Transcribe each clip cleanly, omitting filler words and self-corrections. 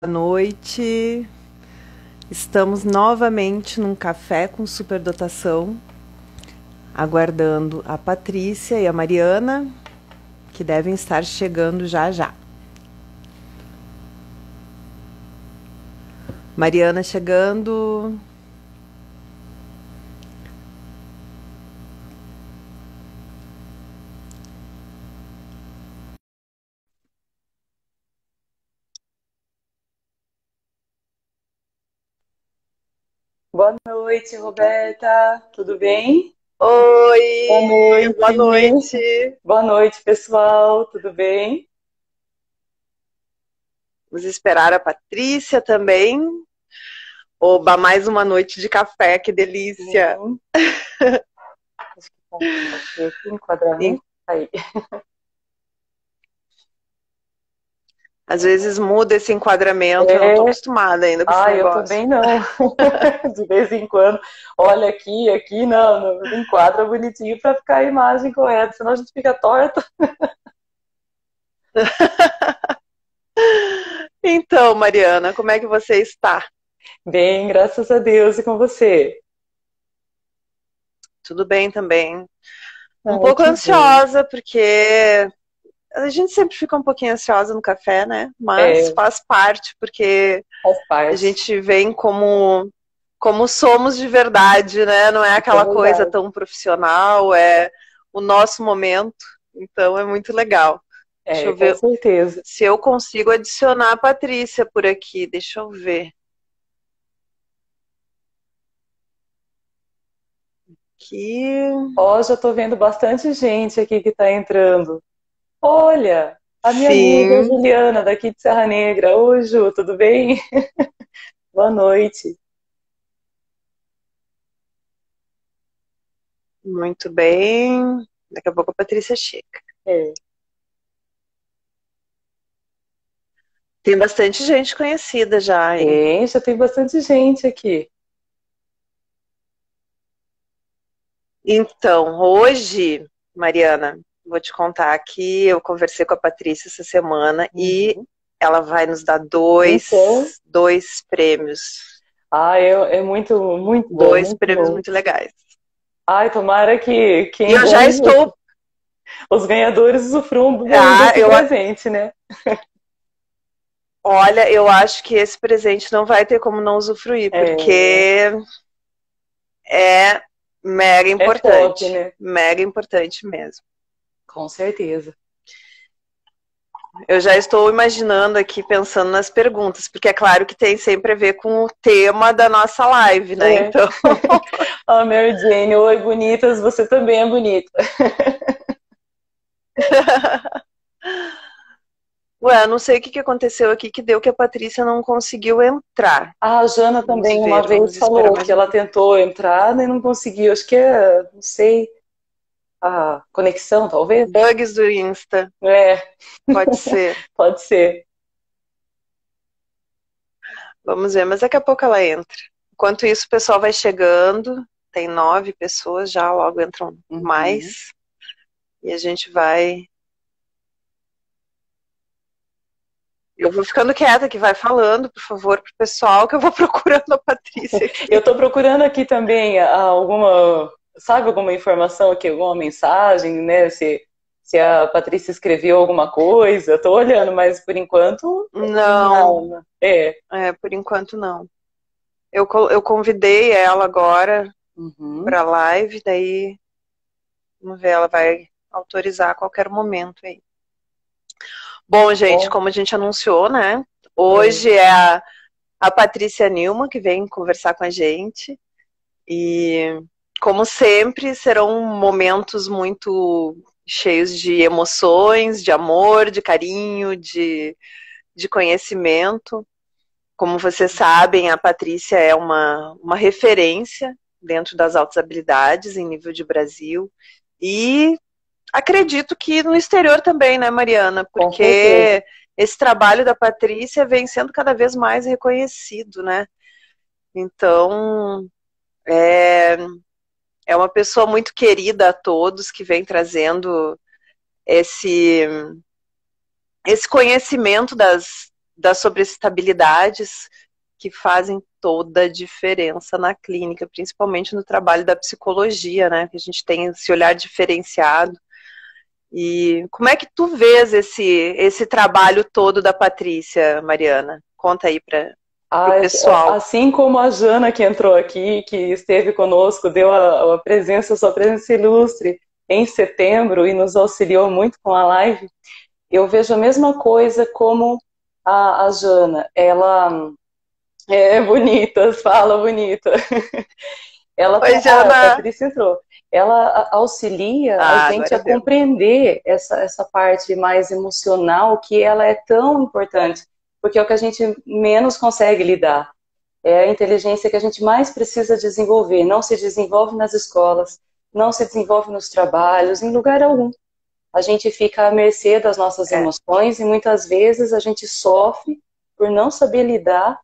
Noite. Estamos novamente num café com superdotação, aguardando a Patrícia e a Mariana, que devem estar chegando já já. Mariana chegando. Boa noite, Roberta. Tudo bem? Boa Oi, boa noite. noite. Boa noite, pessoal. Tudo bem? Vamos esperar a Patrícia também. Oba, mais uma noite de café, que delícia. Acho que tá ok aqui, enquadramento. Aí. Às vezes muda esse enquadramento, eu não estou acostumada ainda com esse Eu negócio. também não. De vez em quando. Olha aqui, não enquadra bonitinho para ficar a imagem correta, senão a gente fica torta. Então, Mariana, como é que você está? Bem, graças a Deus, e com você? Tudo bem também. Um Ai, pouco que bom. ansiosa, porque a gente sempre fica um pouquinho ansiosa no café, né? Mas É, faz parte, porque faz a parte. gente vem como somos de verdade, né? Não é Isso é aquela coisa verdade. tão profissional, é o nosso momento. Então é muito legal. Deixa É, eu com ver certeza. se eu consigo adicionar a Patrícia por aqui. Deixa eu ver. Aqui. Ó, já tô vendo bastante gente aqui que tá entrando. Olha, a minha amiga Sim, Juliana, daqui de Serra Negra. Oi, Ju, tudo bem? Boa noite. muito bem. Daqui a pouco a Patrícia chega. É, Tem bastante gente conhecida já, hein? já tem bastante gente aqui. Então, hoje, Mariana, vou te contar que eu conversei com a Patrícia essa semana e Uhum. ela vai nos dar Então, dois prêmios. é muito, muito bom, Dois muito prêmios bom. muito legais. Ai, tomara que E quem eu já ganhe, estou. os ganhadores usufruam Ah, desse presente, né? olha, eu acho que esse presente não vai ter como não usufruir, É, porque é mega é top, importante. né? Mega importante mesmo. Com certeza. Eu já estou imaginando aqui, pensando nas perguntas, porque é claro que tem sempre a ver com o tema da nossa live, né? É. Então, Ah, Mary Jane, oi, bonitas, você também é bonita. ué, não sei o que aconteceu aqui que deu que a Patrícia não conseguiu entrar. A Jana Vamos também uma ver, vamos vez esperar falou mais que um ela pouco. tentou entrar e não conseguiu. Acho que é, não sei, a conexão, talvez? Bugs do Insta, É, pode ser. pode ser. Vamos ver, mas daqui a pouco ela entra. Enquanto isso, o pessoal vai chegando. Tem 9 pessoas já, logo entram Uhum. mais. E a gente vai. Eu vou ficando quieta que vai falando, por favor, pro pessoal, que eu vou procurando a Patrícia Eu aqui. estou procurando aqui também alguma, sabe, alguma informação aqui, alguma mensagem, né? Se a Patrícia escreveu alguma coisa. Estou olhando, mas por enquanto, Não, não. É. por enquanto não. Eu convidei ela agora Uhum. para live, daí vamos ver, ela vai autorizar a qualquer momento aí. Bom, gente, Bom, como a gente anunciou, né? é. Hoje é a Patrícia Nilman que vem conversar com a gente. E, como sempre, serão momentos muito cheios de emoções, de amor, de carinho, de conhecimento. Como vocês sabem, a Patrícia é uma referência dentro das altas habilidades em nível de Brasil. E acredito que no exterior também, né, Mariana? Com certeza. Porque esse trabalho da Patrícia vem sendo cada vez mais reconhecido, né? Então, é, é uma pessoa muito querida a todos, que vem trazendo esse, esse conhecimento das sobrecitabilidades que fazem toda a diferença na clínica, principalmente no trabalho da psicologia, né? Que a gente tem esse olhar diferenciado. E como é que tu vês esse trabalho todo da Patrícia, Mariana? Conta aí para o pessoal. Assim como a Jana que entrou aqui, que esteve conosco, deu a presença, sua presença ilustre em setembro e nos auxiliou muito com a live, eu vejo a mesma coisa como a Jana. Ela é bonita, fala bonita. Ela Oi, Jana. A Patrícia entrou. Ela auxilia a gente a compreender essa parte mais emocional, que ela é tão importante, porque é o que a gente menos consegue lidar. É a inteligência que a gente mais precisa desenvolver. Não se desenvolve nas escolas, não se desenvolve nos trabalhos, em lugar algum. A gente fica à mercê das nossas emoções e muitas vezes a gente sofre por não saber lidar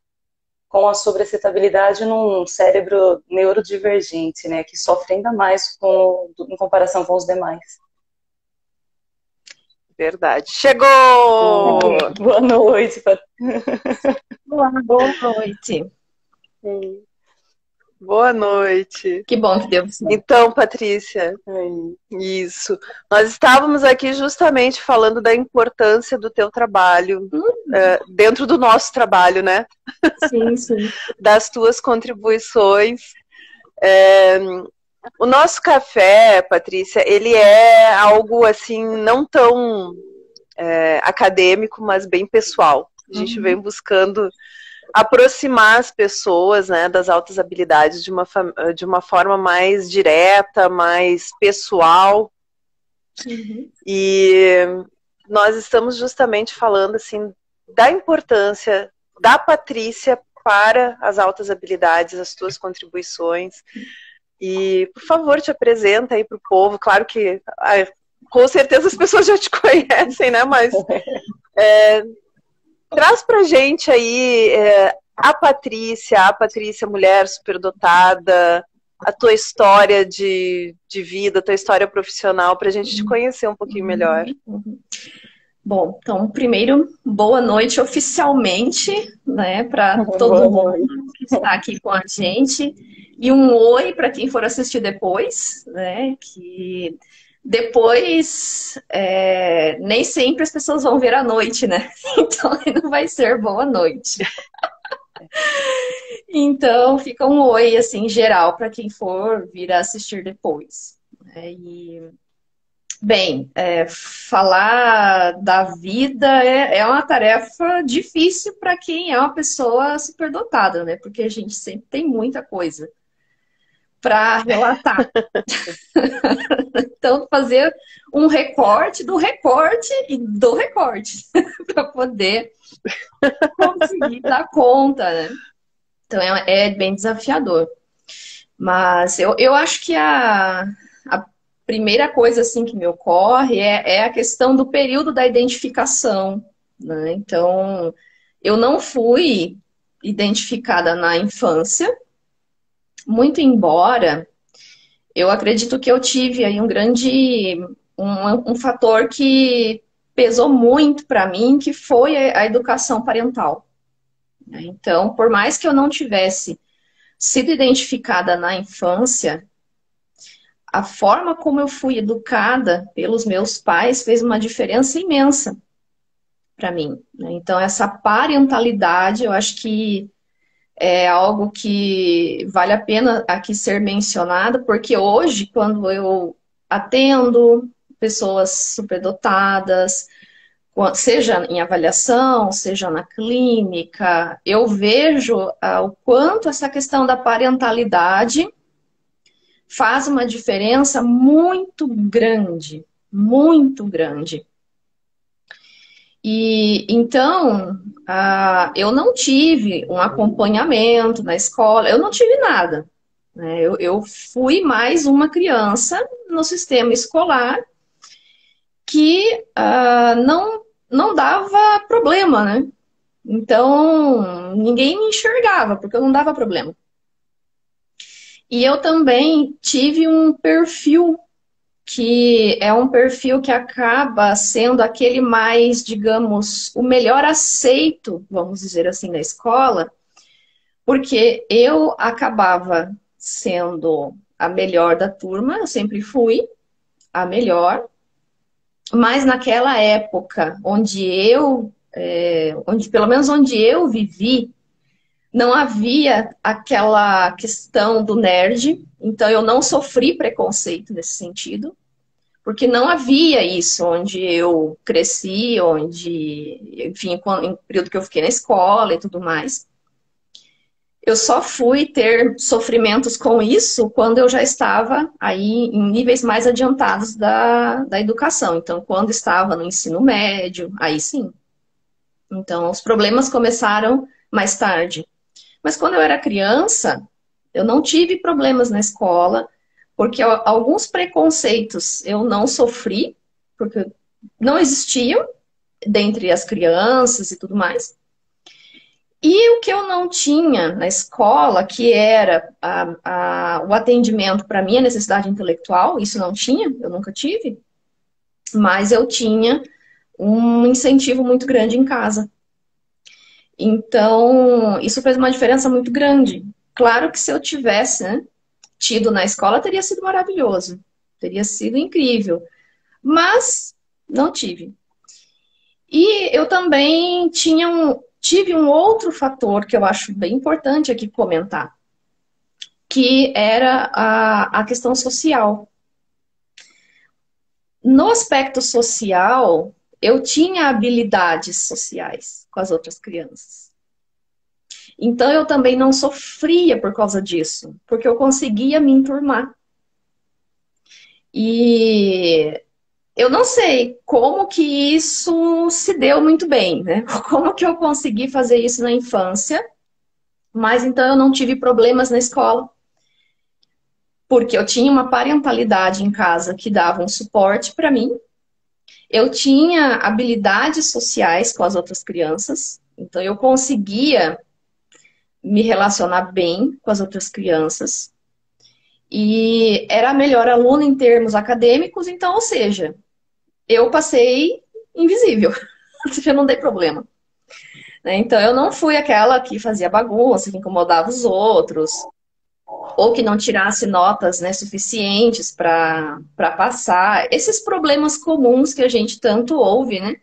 com a sobrecitabilidade num cérebro neurodivergente, né, que sofre ainda mais em comparação com os demais. Verdade. Chegou! Boa noite, Boa noite. Boa noite. Que bom que deu. Então, Patrícia, isso. Nós estávamos aqui justamente falando da importância do teu trabalho, dentro do nosso trabalho, né? Sim, sim. Das tuas contribuições. O nosso café, Patrícia, ele é algo assim, não tão acadêmico, mas bem pessoal. A gente vem buscando aproximar as pessoas, né, das altas habilidades de uma forma mais direta, mais pessoal. E nós estamos justamente falando assim da importância da Patrícia para as altas habilidades, as tuas contribuições. E, por favor, te apresenta aí para o povo. Claro que, com certeza, as pessoas já te conhecem, né? Mas traz pra gente aí a Patrícia, mulher superdotada, a tua história de vida, a tua história profissional, pra gente te conhecer um pouquinho melhor. Bom, então, primeiro, boa noite oficialmente, né, para todo mundo que está aqui com a gente. E um oi para quem for assistir depois, né, que depois nem sempre as pessoas vão ver à noite, né? Então não vai ser boa noite. Então fica um oi assim geral para quem for vir a assistir depois. Bem, falar da vida é uma tarefa difícil para quem é uma pessoa superdotada, né? Porque a gente sempre tem muita coisa para relatar. Então, fazer um recorte do recorte e do recorte para poder conseguir dar conta, né? Então, é bem desafiador. Mas eu acho que a primeira coisa assim, que me ocorre é a questão do período da identificação, né? Então, eu não fui identificada na infância, muito embora eu acredito que eu tive aí um fator que pesou muito para mim, que foi a educação parental. Então, por mais que eu não tivesse sido identificada na infância, a forma como eu fui educada pelos meus pais fez uma diferença imensa para mim. Então, essa parentalidade, eu acho que é algo que vale a pena aqui ser mencionado, porque hoje, quando eu atendo pessoas superdotadas, seja em avaliação, seja na clínica, eu vejo o quanto essa questão da parentalidade faz uma diferença muito grande, muito grande. E então, eu não tive um acompanhamento na escola, eu não tive nada. Né? Eu fui mais uma criança no sistema escolar que não dava problema, né? Então, ninguém me enxergava, porque eu não dava problema. E eu também tive um perfil que é um perfil que acaba sendo aquele mais, digamos, o melhor aceito, vamos dizer assim, na escola, porque eu acabava sendo a melhor da turma, eu sempre fui a melhor, mas naquela época onde pelo menos onde eu vivi, não havia aquela questão do nerd, então eu não sofri preconceito nesse sentido, porque não havia isso onde eu cresci, enfim, em período que eu fiquei na escola e tudo mais. Eu só fui ter sofrimentos com isso quando eu já estava aí em níveis mais adiantados da educação. Então, quando estava no ensino médio, aí sim. Então, os problemas começaram mais tarde. Mas quando eu era criança, eu não tive problemas na escola, porque alguns preconceitos eu não sofri, porque não existiam dentre as crianças e tudo mais. E o que eu não tinha na escola, que era o atendimento para minha necessidade intelectual, isso não tinha, eu nunca tive, mas eu tinha um incentivo muito grande em casa. Então, isso fez uma diferença muito grande. Claro que se eu tivesse, né, tido na escola, teria sido maravilhoso, teria sido incrível, mas não tive. E eu também tive um outro fator que eu acho bem importante aqui comentar, que era a questão social. No aspecto social, eu tinha habilidades sociais com as outras crianças. Então, eu também não sofria por causa disso, porque eu conseguia me enturmar. E eu não sei como que isso se deu muito bem, né? Como que eu consegui fazer isso na infância, mas então eu não tive problemas na escola. Porque eu tinha uma parentalidade em casa que dava um suporte para mim. Eu tinha habilidades sociais com as outras crianças, então eu conseguia me relacionar bem com as outras crianças. E era a melhor aluna em termos acadêmicos, então, ou seja, eu passei invisível, ou seja, eu não dei problema. Então, eu não fui aquela que fazia bagunça, que incomodava os outros, ou que não tirasse notas, né, suficientes para passar. Esses problemas comuns que a gente tanto ouve, né?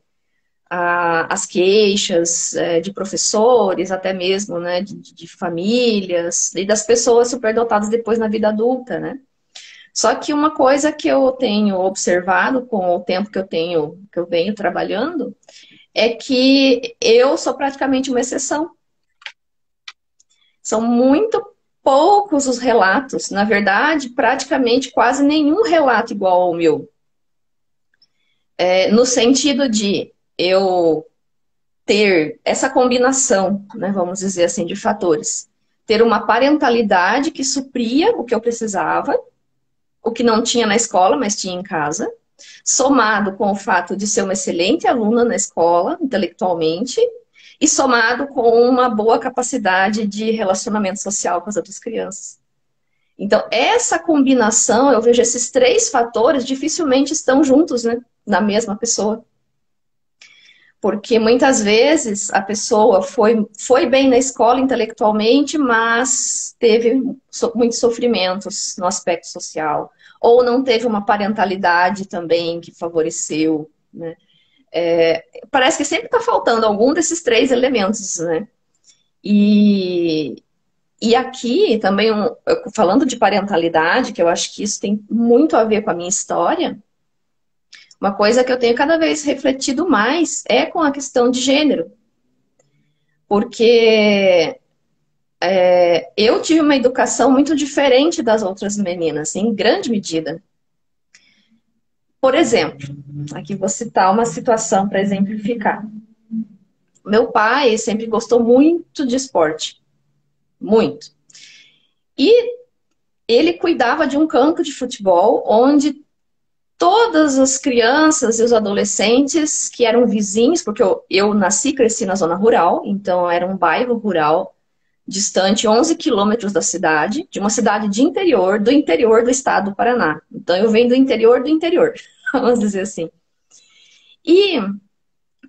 As queixas de professores, até mesmo, né, de famílias, e das pessoas superdotadas depois na vida adulta, né? Só que uma coisa que eu tenho observado com o tempo que eu venho trabalhando, é que eu sou praticamente uma exceção. São muito poucos os relatos, na verdade, praticamente quase nenhum relato igual ao meu. No sentido de eu ter essa combinação, né, vamos dizer assim, de fatores. Ter uma parentalidade que supria o que eu precisava, o que não tinha na escola, mas tinha em casa, somado com o fato de ser uma excelente aluna na escola, intelectualmente, e somado com uma boa capacidade de relacionamento social com as outras crianças. Então, essa combinação, eu vejo esses três fatores dificilmente estão juntos, né, na mesma pessoa. Porque muitas vezes a pessoa foi bem na escola intelectualmente, mas teve muitos sofrimentos no aspecto social. Ou não teve uma parentalidade também que favoreceu, né? Parece que sempre está faltando algum desses três elementos, né? E aqui também, falando de parentalidade, que eu acho que isso tem muito a ver com a minha história, uma coisa que eu tenho cada vez refletido mais é com a questão de gênero. Porque eu tive uma educação muito diferente das outras meninas, em grande medida. Por exemplo, aqui vou citar uma situação para exemplificar. Meu pai sempre gostou muito de esporte. Muito. E ele cuidava de um campo de futebol onde todas as crianças e os adolescentes que eram vizinhos, porque eu nasci e cresci na zona rural, então era um bairro rural distante 11 quilômetros da cidade, de uma cidade de interior, do interior do estado do Paraná. Então, eu venho do interior, vamos dizer assim. E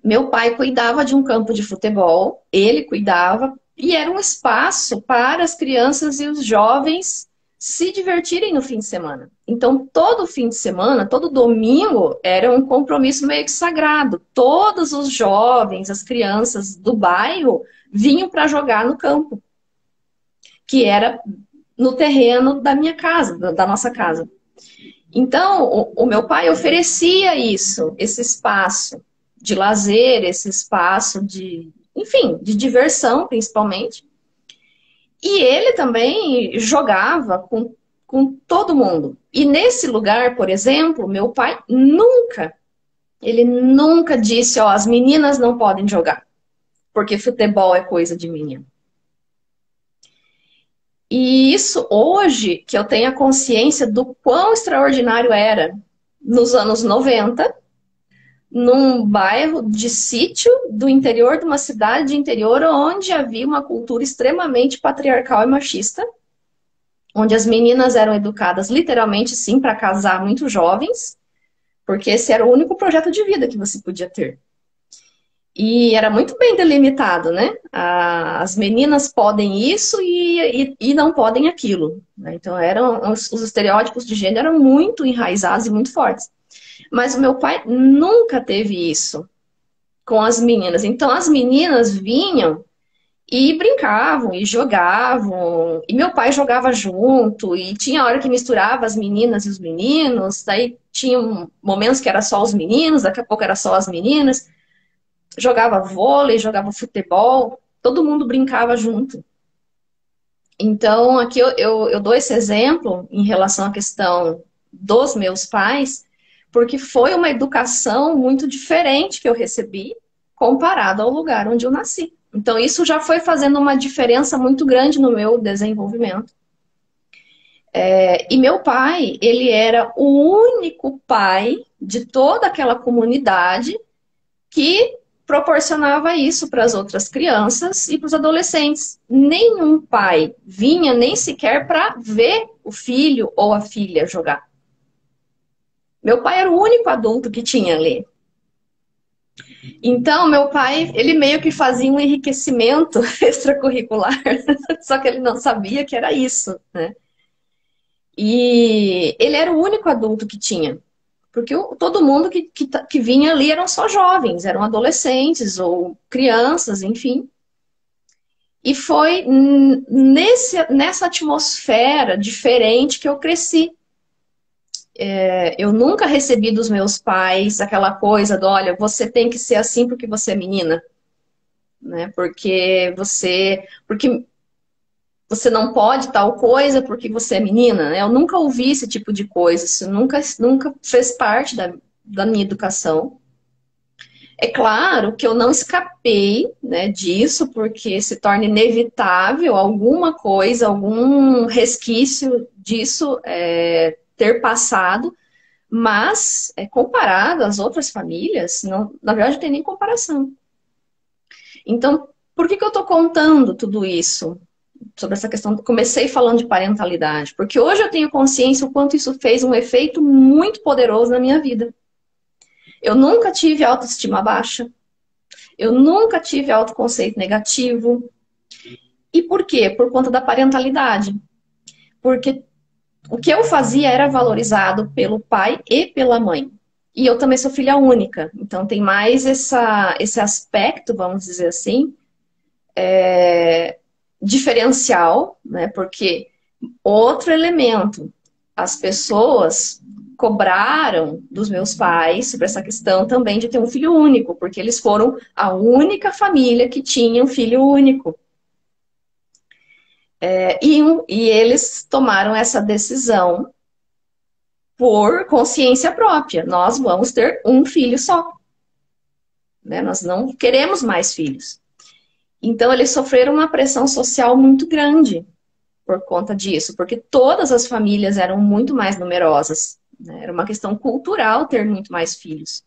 meu pai cuidava de um campo de futebol, ele cuidava, e era um espaço para as crianças e os jovens se divertirem no fim de semana. Então, todo fim de semana, todo domingo, era um compromisso meio que sagrado. Todos os jovens, as crianças do bairro, vinham para jogar no campo, que era no terreno da minha casa, da nossa casa. Então, o meu pai oferecia isso, esse espaço de lazer, esse espaço de, enfim, de diversão, principalmente. E ele também jogava com todo mundo. E nesse lugar, por exemplo, meu pai ele nunca disse, ó, as meninas não podem jogar, porque futebol é coisa de menino. E isso, hoje, que eu tenho a consciência do quão extraordinário era nos anos 90, num bairro de sítio do interior de uma cidade de interior onde havia uma cultura extremamente patriarcal e machista, onde as meninas eram educadas literalmente, sim, para casar muito jovens, porque esse era o único projeto de vida que você podia ter. E era muito bem delimitado, né? As meninas podem isso e não podem aquilo, né? Então, os estereótipos de gênero eram muito enraizados e muito fortes. Mas o meu pai nunca teve isso com as meninas. Então, as meninas vinham e brincavam e jogavam. E meu pai jogava junto. E tinha hora que misturava as meninas e os meninos. Daí tinha momentos que era só os meninos, daqui a pouco era só as meninas. Jogava vôlei, jogava futebol. Todo mundo brincava junto. Então, aqui eu dou esse exemplo em relação à questão dos meus pais, porque foi uma educação muito diferente que eu recebi comparado ao lugar onde eu nasci. Então, isso já foi fazendo uma diferença muito grande no meu desenvolvimento. E meu pai, ele era o único pai de toda aquela comunidade que proporcionava isso para as outras crianças e para os adolescentes. Nenhum pai vinha nem sequer para ver o filho ou a filha jogar. Meu pai era o único adulto que tinha ali. Então, meu pai, ele meio que fazia um enriquecimento extracurricular, só que ele não sabia que era isso, né? E ele era o único adulto que tinha. Porque todo mundo que vinha ali eram só jovens, eram adolescentes ou crianças, enfim. E foi nessa atmosfera diferente que eu cresci. Eu nunca recebi dos meus pais aquela coisa do, olha, você tem que ser assim porque você é menina. Né? Porque você não pode tal coisa porque você é menina. Né? Eu nunca ouvi esse tipo de coisa. Isso nunca fez parte da minha educação. É claro que eu não escapei, né, disso, porque se torna inevitável alguma coisa, algum resquício disso ter passado, mas comparado às outras famílias, não, na verdade não tem nem comparação. Então, por que eu estou contando tudo isso? Sobre essa questão, comecei falando de parentalidade, porque hoje eu tenho consciência o quanto isso fez um efeito muito poderoso na minha vida. Eu nunca tive autoestima baixa, eu nunca tive autoconceito negativo. E por quê? Por conta da parentalidade. Porque o que eu fazia era valorizado pelo pai e pela mãe. E eu também sou filha única, então tem mais esse aspecto, vamos dizer assim, diferencial, né? Porque outro elemento, as pessoas cobraram dos meus pais sobre essa questão também de ter um filho único, porque eles foram a única família que tinha um filho único. E eles tomaram essa decisão por consciência própria. Nós vamos ter um filho só. Né? Nós não queremos mais filhos. Então, eles sofreram uma pressão social muito grande por conta disso, porque todas as famílias eram muito mais numerosas. Né? Era uma questão cultural ter muito mais filhos.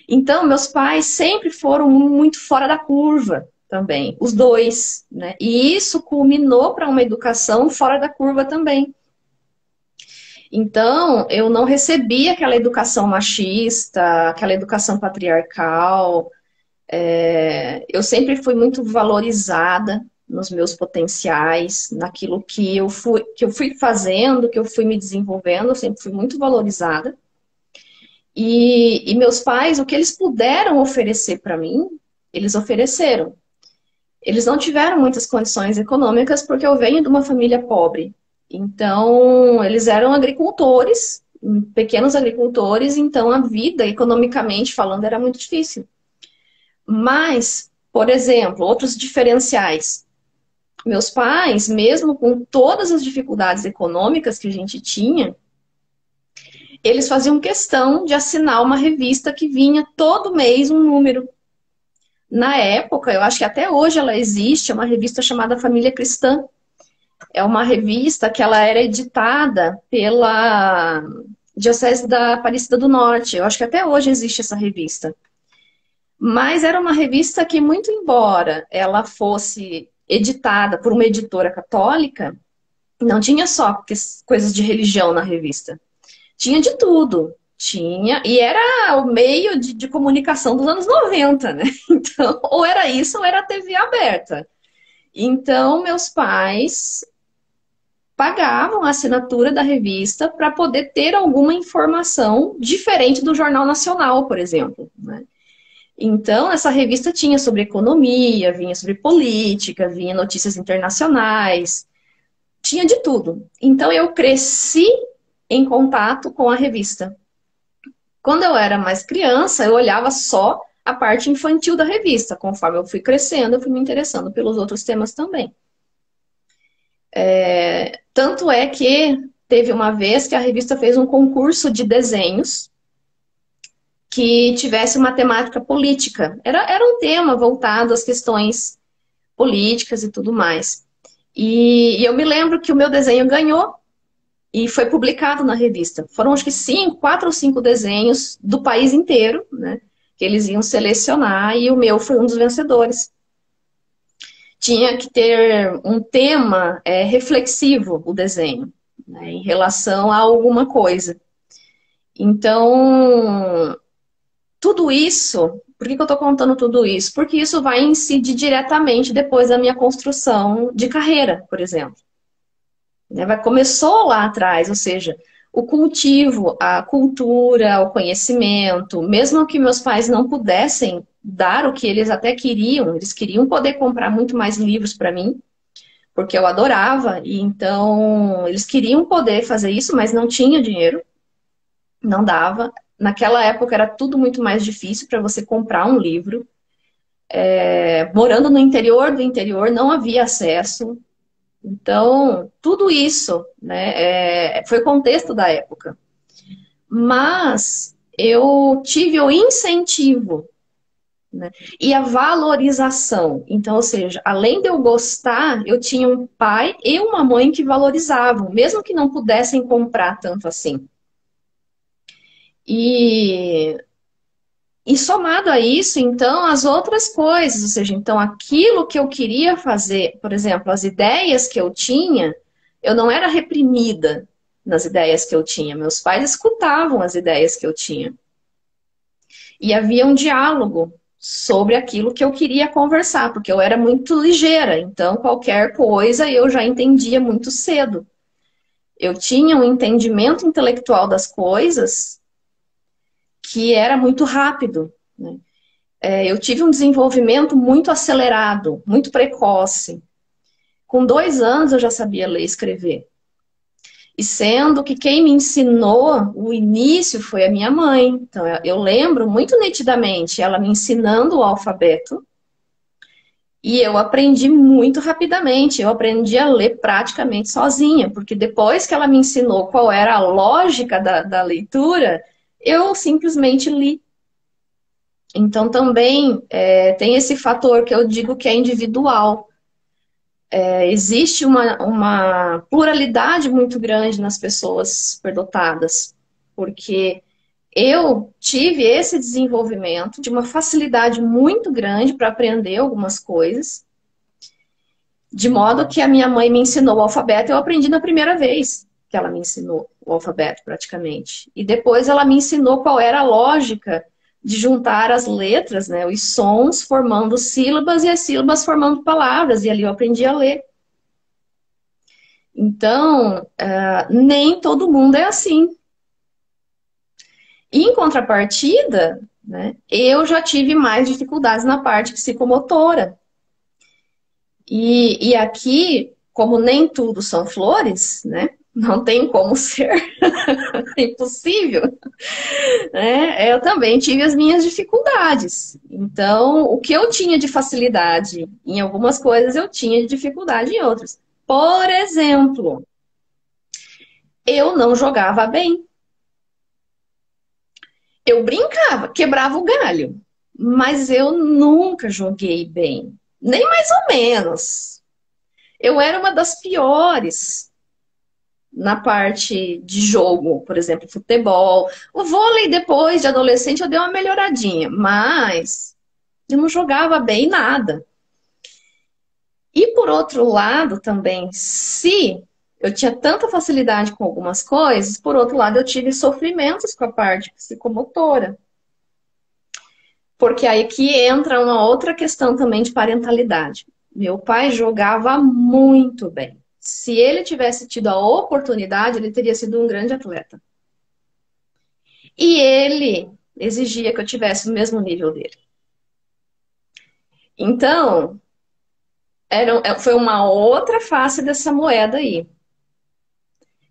Então, meus pais sempre foram muito fora da curva também, os dois, né? E isso culminou para uma educação fora da curva também. Então, eu não recebi aquela educação machista, aquela educação patriarcal. Eu sempre fui muito valorizada nos meus potenciais, naquilo que eu fui fazendo, que eu fui me desenvolvendo, eu sempre fui muito valorizada. E meus pais, o que eles puderam oferecer para mim, eles ofereceram. Eles não tiveram muitas condições econômicas porque eu venho de uma família pobre. Então, eles eram agricultores, pequenos agricultores, então a vida, economicamente falando, era muito difícil. Mas, por exemplo, outros diferenciais. Meus pais, mesmo com todas as dificuldades econômicas que a gente tinha, eles faziam questão de assinar uma revista que vinha todo mês um número. Na época, eu acho que até hoje ela existe, é uma revista chamada Família Cristã. É uma revista que ela era editada pela Diocese da Aparecida do Norte. Eu acho que até hoje existe essa revista. Mas era uma revista que, muito embora ela fosse editada por uma editora católica, não tinha só coisas de religião na revista. Tinha de tudo. Tinha, e era o meio de comunicação dos anos 90, né? Então, ou era isso, ou era a TV aberta. Então, meus pais pagavam a assinatura da revista para poder ter alguma informação diferente do Jornal Nacional, por exemplo, né? Então, essa revista tinha sobre economia, vinha sobre política, vinha notícias internacionais, tinha de tudo. Então, eu cresci em contato com a revista. Quando eu era mais criança, eu olhava só a parte infantil da revista. Conforme eu fui crescendo, eu fui me interessando pelos outros temas também. Tanto é que teve uma vez que a revista fez um concurso de desenhos que tivesse uma temática política. Era um tema voltado às questões políticas e tudo mais. E eu me lembro que o meu desenho ganhou e foi publicado na revista. Foram acho que 4 ou 5 desenhos do país inteiro, né, que eles iam selecionar, e o meu foi um dos vencedores. Tinha que ter um tema reflexivo, o desenho, né, em relação a alguma coisa. Então, tudo isso, por que eu estou contando tudo isso? Porque isso vai incidir diretamente depois da minha construção de carreira, por exemplo. Começou lá atrás, ou seja, o cultivo, a cultura, o conhecimento, mesmo que meus pais não pudessem dar o que eles até queriam, eles queriam poder comprar muito mais livros para mim, porque eu adorava, e então eles queriam poder fazer isso, mas não tinha dinheiro, não dava. Naquela época era tudo muito mais difícil para você comprar um livro. Morando no interior do interior, não havia acesso. Então, tudo isso, né, foi o contexto da época. Mas eu tive o incentivo, né, e a valorização. Então, ou seja, além de eu gostar, eu tinha um pai e uma mãe que valorizavam, mesmo que não pudessem comprar tanto assim. E somado a isso, então, as outras coisas, ou seja, então aquilo que eu queria fazer, por exemplo, as ideias que eu tinha, eu não era reprimida nas ideias que eu tinha. Meus pais escutavam as ideias que eu tinha. E havia um diálogo sobre aquilo que eu queria conversar, porque eu era muito ligeira, então qualquer coisa eu já entendia muito cedo. Eu tinha um entendimento intelectual das coisas que era muito rápido, né? Eu tive um desenvolvimento muito acelerado, muito precoce. Com 2 anos eu já sabia ler e escrever. E sendo que quem me ensinou o início foi a minha mãe. Então eu lembro muito nitidamente ela me ensinando o alfabeto. E eu aprendi muito rapidamente. Eu aprendi a ler praticamente sozinha, porque depois que ela me ensinou qual era a lógica da leitura, eu simplesmente li. Então também tem esse fator que eu digo que é individual. Existe uma pluralidade muito grande nas pessoas superdotadas, porque eu tive esse desenvolvimento de uma facilidade muito grande para aprender algumas coisas, de modo que a minha mãe me ensinou o alfabeto, eu aprendi na primeira vez que ela me ensinou o alfabeto, praticamente. E depois ela me ensinou qual era a lógica de juntar as letras, né, os sons formando sílabas e as sílabas formando palavras, e ali eu aprendi a ler. Então, nem todo mundo é assim. Em contrapartida, né, eu já tive mais dificuldades na parte psicomotora. E aqui, como nem tudo são flores, né, não tem como ser, é impossível, né, eu também tive as minhas dificuldades. Então, o que eu tinha de facilidade em algumas coisas, eu tinha de dificuldade em outras. Por exemplo, eu não jogava bem. Eu brincava, quebrava o galho, mas eu nunca joguei bem, nem mais ou menos. Eu era uma das piores na parte de jogo, por exemplo, futebol. O vôlei, depois de adolescente, eu dei uma melhoradinha, mas eu não jogava bem nada. E por outro lado também, se eu tinha tanta facilidade com algumas coisas, por outro lado eu tive sofrimentos com a parte psicomotora. Porque aí que entra uma outra questão também de parentalidade. Meu pai jogava muito bem. Se ele tivesse tido a oportunidade, ele teria sido um grande atleta. E ele exigia que eu tivesse no mesmo nível dele. Então, foi uma outra face dessa moeda aí.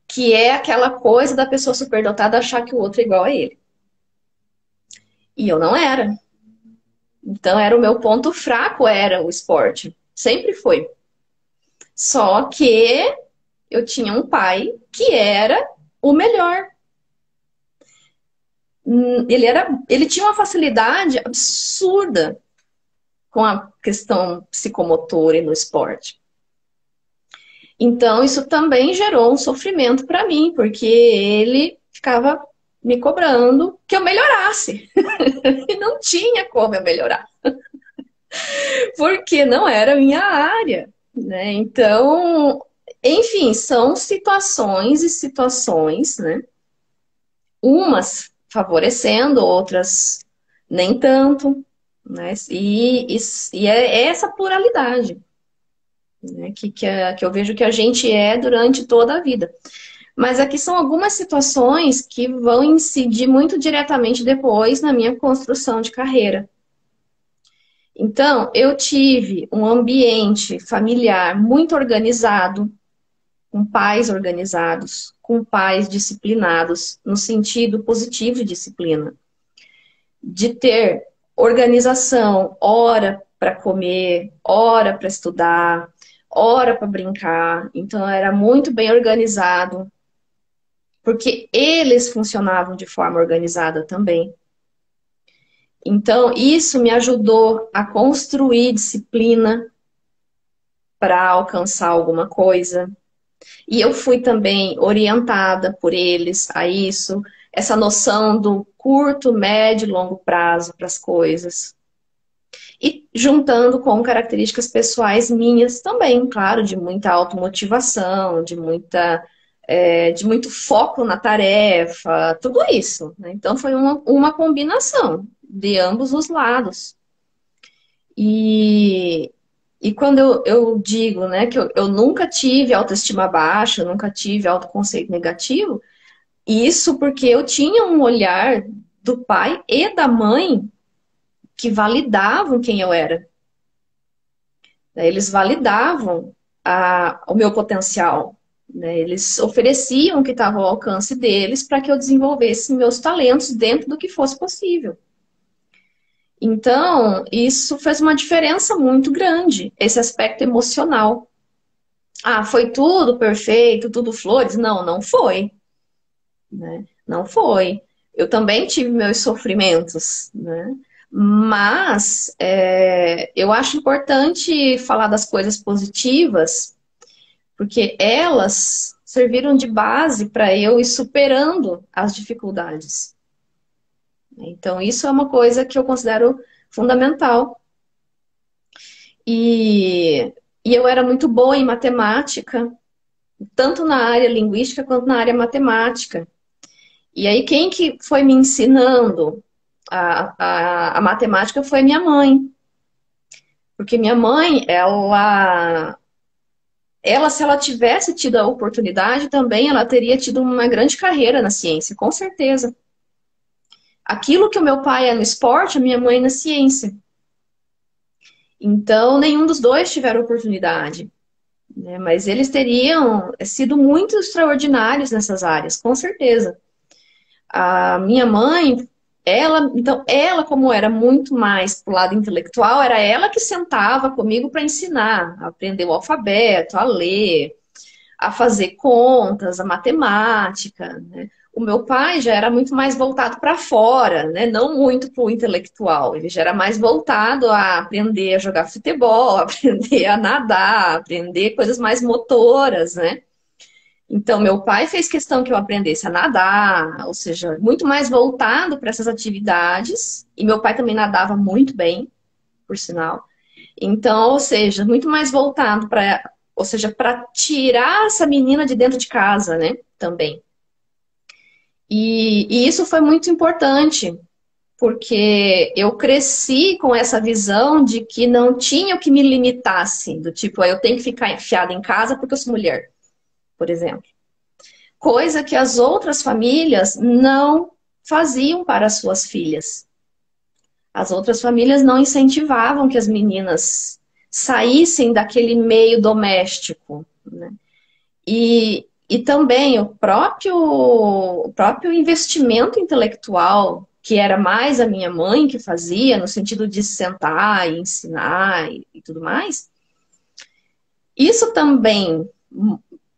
Que é aquela coisa da pessoa superdotada achar que o outro é igual a ele. E eu não era. Então, era o meu ponto fraco, era o esporte. Sempre foi. Só que eu tinha um pai que era o melhor. Ele tinha uma facilidade absurda com a questão psicomotora e no esporte. Então, isso também gerou um sofrimento para mim, porque ele ficava me cobrando que eu melhorasse. E não tinha como eu melhorar. Porque não era a minha área, né? Então, enfim, são situações e situações, né? Umas favorecendo, outras nem tanto, né? E é essa pluralidade, né? Que eu vejo que a gente é durante toda a vida. Mas aqui são algumas situações que vão incidir muito diretamente depois na minha construção de carreira. Então, eu tive um ambiente familiar muito organizado, com pais organizados, com pais disciplinados, no sentido positivo de disciplina. De ter organização, hora para comer, hora para estudar, hora para brincar. Então, era muito bem organizado, porque eles funcionavam de forma organizada também. Então, isso me ajudou a construir disciplina para alcançar alguma coisa. E eu fui também orientada por eles a isso, essa noção do curto, médio e longo prazo para as coisas. E juntando com características pessoais minhas também, claro, de muita automotivação, de muito foco na tarefa, tudo isso, né? Então foi uma combinação de ambos os lados. E quando eu digo, né, que eu nunca tive autoestima baixa, eu nunca tive autoconceito negativo, isso porque eu tinha um olhar do pai e da mãe que validavam quem eu era. Eles validavam o meu potencial, né? Eles ofereciam o que estava ao alcance deles para que eu desenvolvesse meus talentos dentro do que fosse possível. Então, isso fez uma diferença muito grande, esse aspecto emocional. Ah, foi tudo perfeito, tudo flores? Não, não foi. Né? Não foi. Eu também tive meus sofrimentos, né? Mas eu acho importante falar das coisas positivas, porque elas serviram de base para eu ir superando as dificuldades. Então, isso é uma coisa que eu considero fundamental. E eu era muito boa em matemática, tanto na área linguística quanto na área matemática. E aí, quem que foi me ensinando a matemática foi minha mãe. Porque minha mãe, se ela tivesse tido a oportunidade também, ela teria tido uma grande carreira na ciência, com certeza. Aquilo que o meu pai é no esporte, a minha mãe na ciência. Então, nenhum dos dois tiveram oportunidade, né? Mas eles teriam sido muito extraordinários nessas áreas, com certeza. A minha mãe, ela como era muito mais pro lado intelectual, era ela que sentava comigo para ensinar, a aprender o alfabeto, a ler, a fazer contas, a matemática, né? O meu pai já era muito mais voltado para fora, né? Não muito para o intelectual. Ele já era mais voltado a aprender a jogar futebol, aprender a nadar, aprender coisas mais motoras, né? Então, meu pai fez questão que eu aprendesse a nadar, ou seja, muito mais voltado para essas atividades. E meu pai também nadava muito bem, por sinal. Então, ou seja, muito mais voltado para, ou seja, para tirar essa menina de dentro de casa, né? Também. E isso foi muito importante, porque eu cresci com essa visão de que não tinha o que me limitasse, do tipo, eu tenho que ficar enfiada em casa porque eu sou mulher, por exemplo. Coisa que as outras famílias não faziam para as suas filhas. As outras famílias não incentivavam que as meninas saíssem daquele meio doméstico, né? E também o próprio investimento intelectual, que era mais a minha mãe que fazia, no sentido de sentar e ensinar e tudo mais, isso também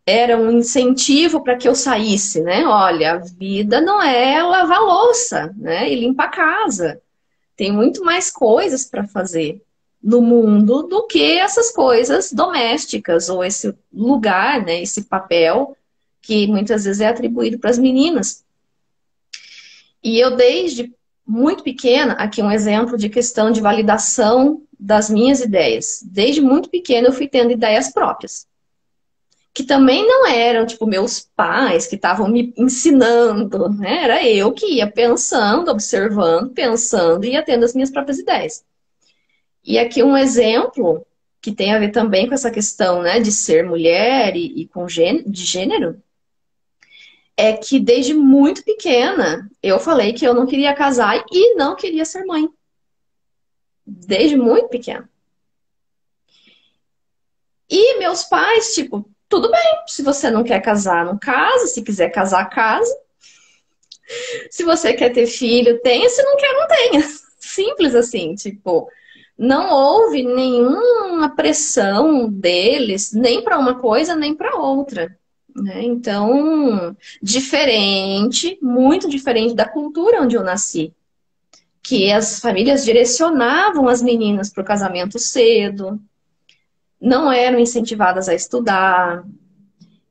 era um incentivo para que eu saísse, né? Olha, a vida não é lavar louça, né? E limpar a casa. Tem muito mais coisas para fazer no mundo do que essas coisas domésticas ou esse lugar, né? Esse papel que muitas vezes é atribuído para as meninas. E eu, desde muito pequena, aqui um exemplo de questão de validação das minhas ideias. Desde muito pequena eu fui tendo ideias próprias. Que também não eram, tipo, meus pais que estavam me ensinando, né? Era eu que ia pensando, observando, pensando e ia tendo as minhas próprias ideias. E aqui um exemplo que tem a ver também com essa questão, né, de ser mulher e com de gênero, é que desde muito pequena eu falei que eu não queria casar e não queria ser mãe. Desde muito pequena. E meus pais, tipo, tudo bem, se você não quer casar, não casa, se quiser casar, casa. Se você quer ter filho, tenha, se não quer, não tenha. Simples assim, tipo, não houve nenhuma pressão deles, nem para uma coisa, nem para outra. Né? Então, diferente, muito diferente da cultura onde eu nasci. Que as famílias direcionavam as meninas para o casamento cedo, não eram incentivadas a estudar,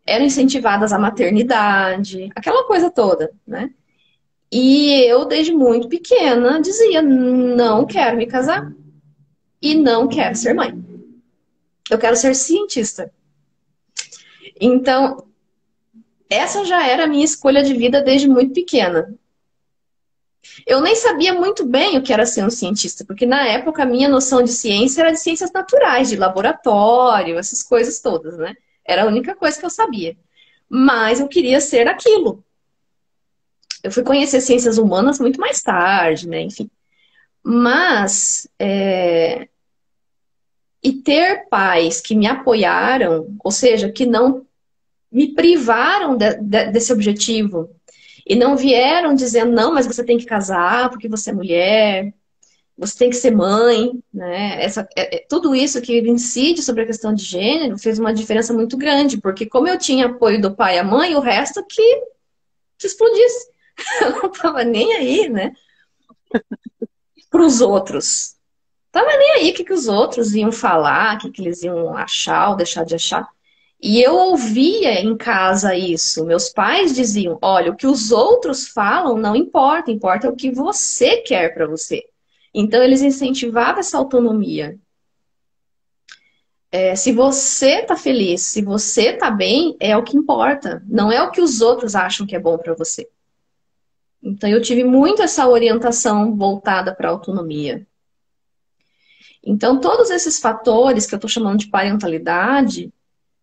eram incentivadas à maternidade, aquela coisa toda, né? E eu, desde muito pequena, dizia, não quero me casar e não quero ser mãe. Eu quero ser cientista. Então, essa já era a minha escolha de vida desde muito pequena. Eu nem sabia muito bem o que era ser um cientista, porque na época a minha noção de ciência era de ciências naturais, de laboratório, essas coisas todas, né? Era a única coisa que eu sabia. Mas eu queria ser aquilo. Eu fui conhecer ciências humanas muito mais tarde, né? Enfim. Mas, e ter pais que me apoiaram, ou seja, que não me privaram desse objetivo, e não vieram dizendo, não, mas você tem que casar porque você é mulher, você tem que ser mãe, né? Tudo isso que incide sobre a questão de gênero fez uma diferença muito grande, porque como eu tinha apoio do pai e a mãe, o resto que explodisse. Eu não tava nem aí, né? Para os outros. Tava nem aí o que os outros iam falar, o que eles iam achar ou deixar de achar. E eu ouvia em casa isso. Meus pais diziam, olha, o que os outros falam não importa, importa o que você quer para você. Então, eles incentivavam essa autonomia. Se você tá feliz, se você tá bem, é o que importa. Não é o que os outros acham que é bom para você. Então, eu tive muito essa orientação voltada para a autonomia. Então, todos esses fatores que eu estou chamando de parentalidade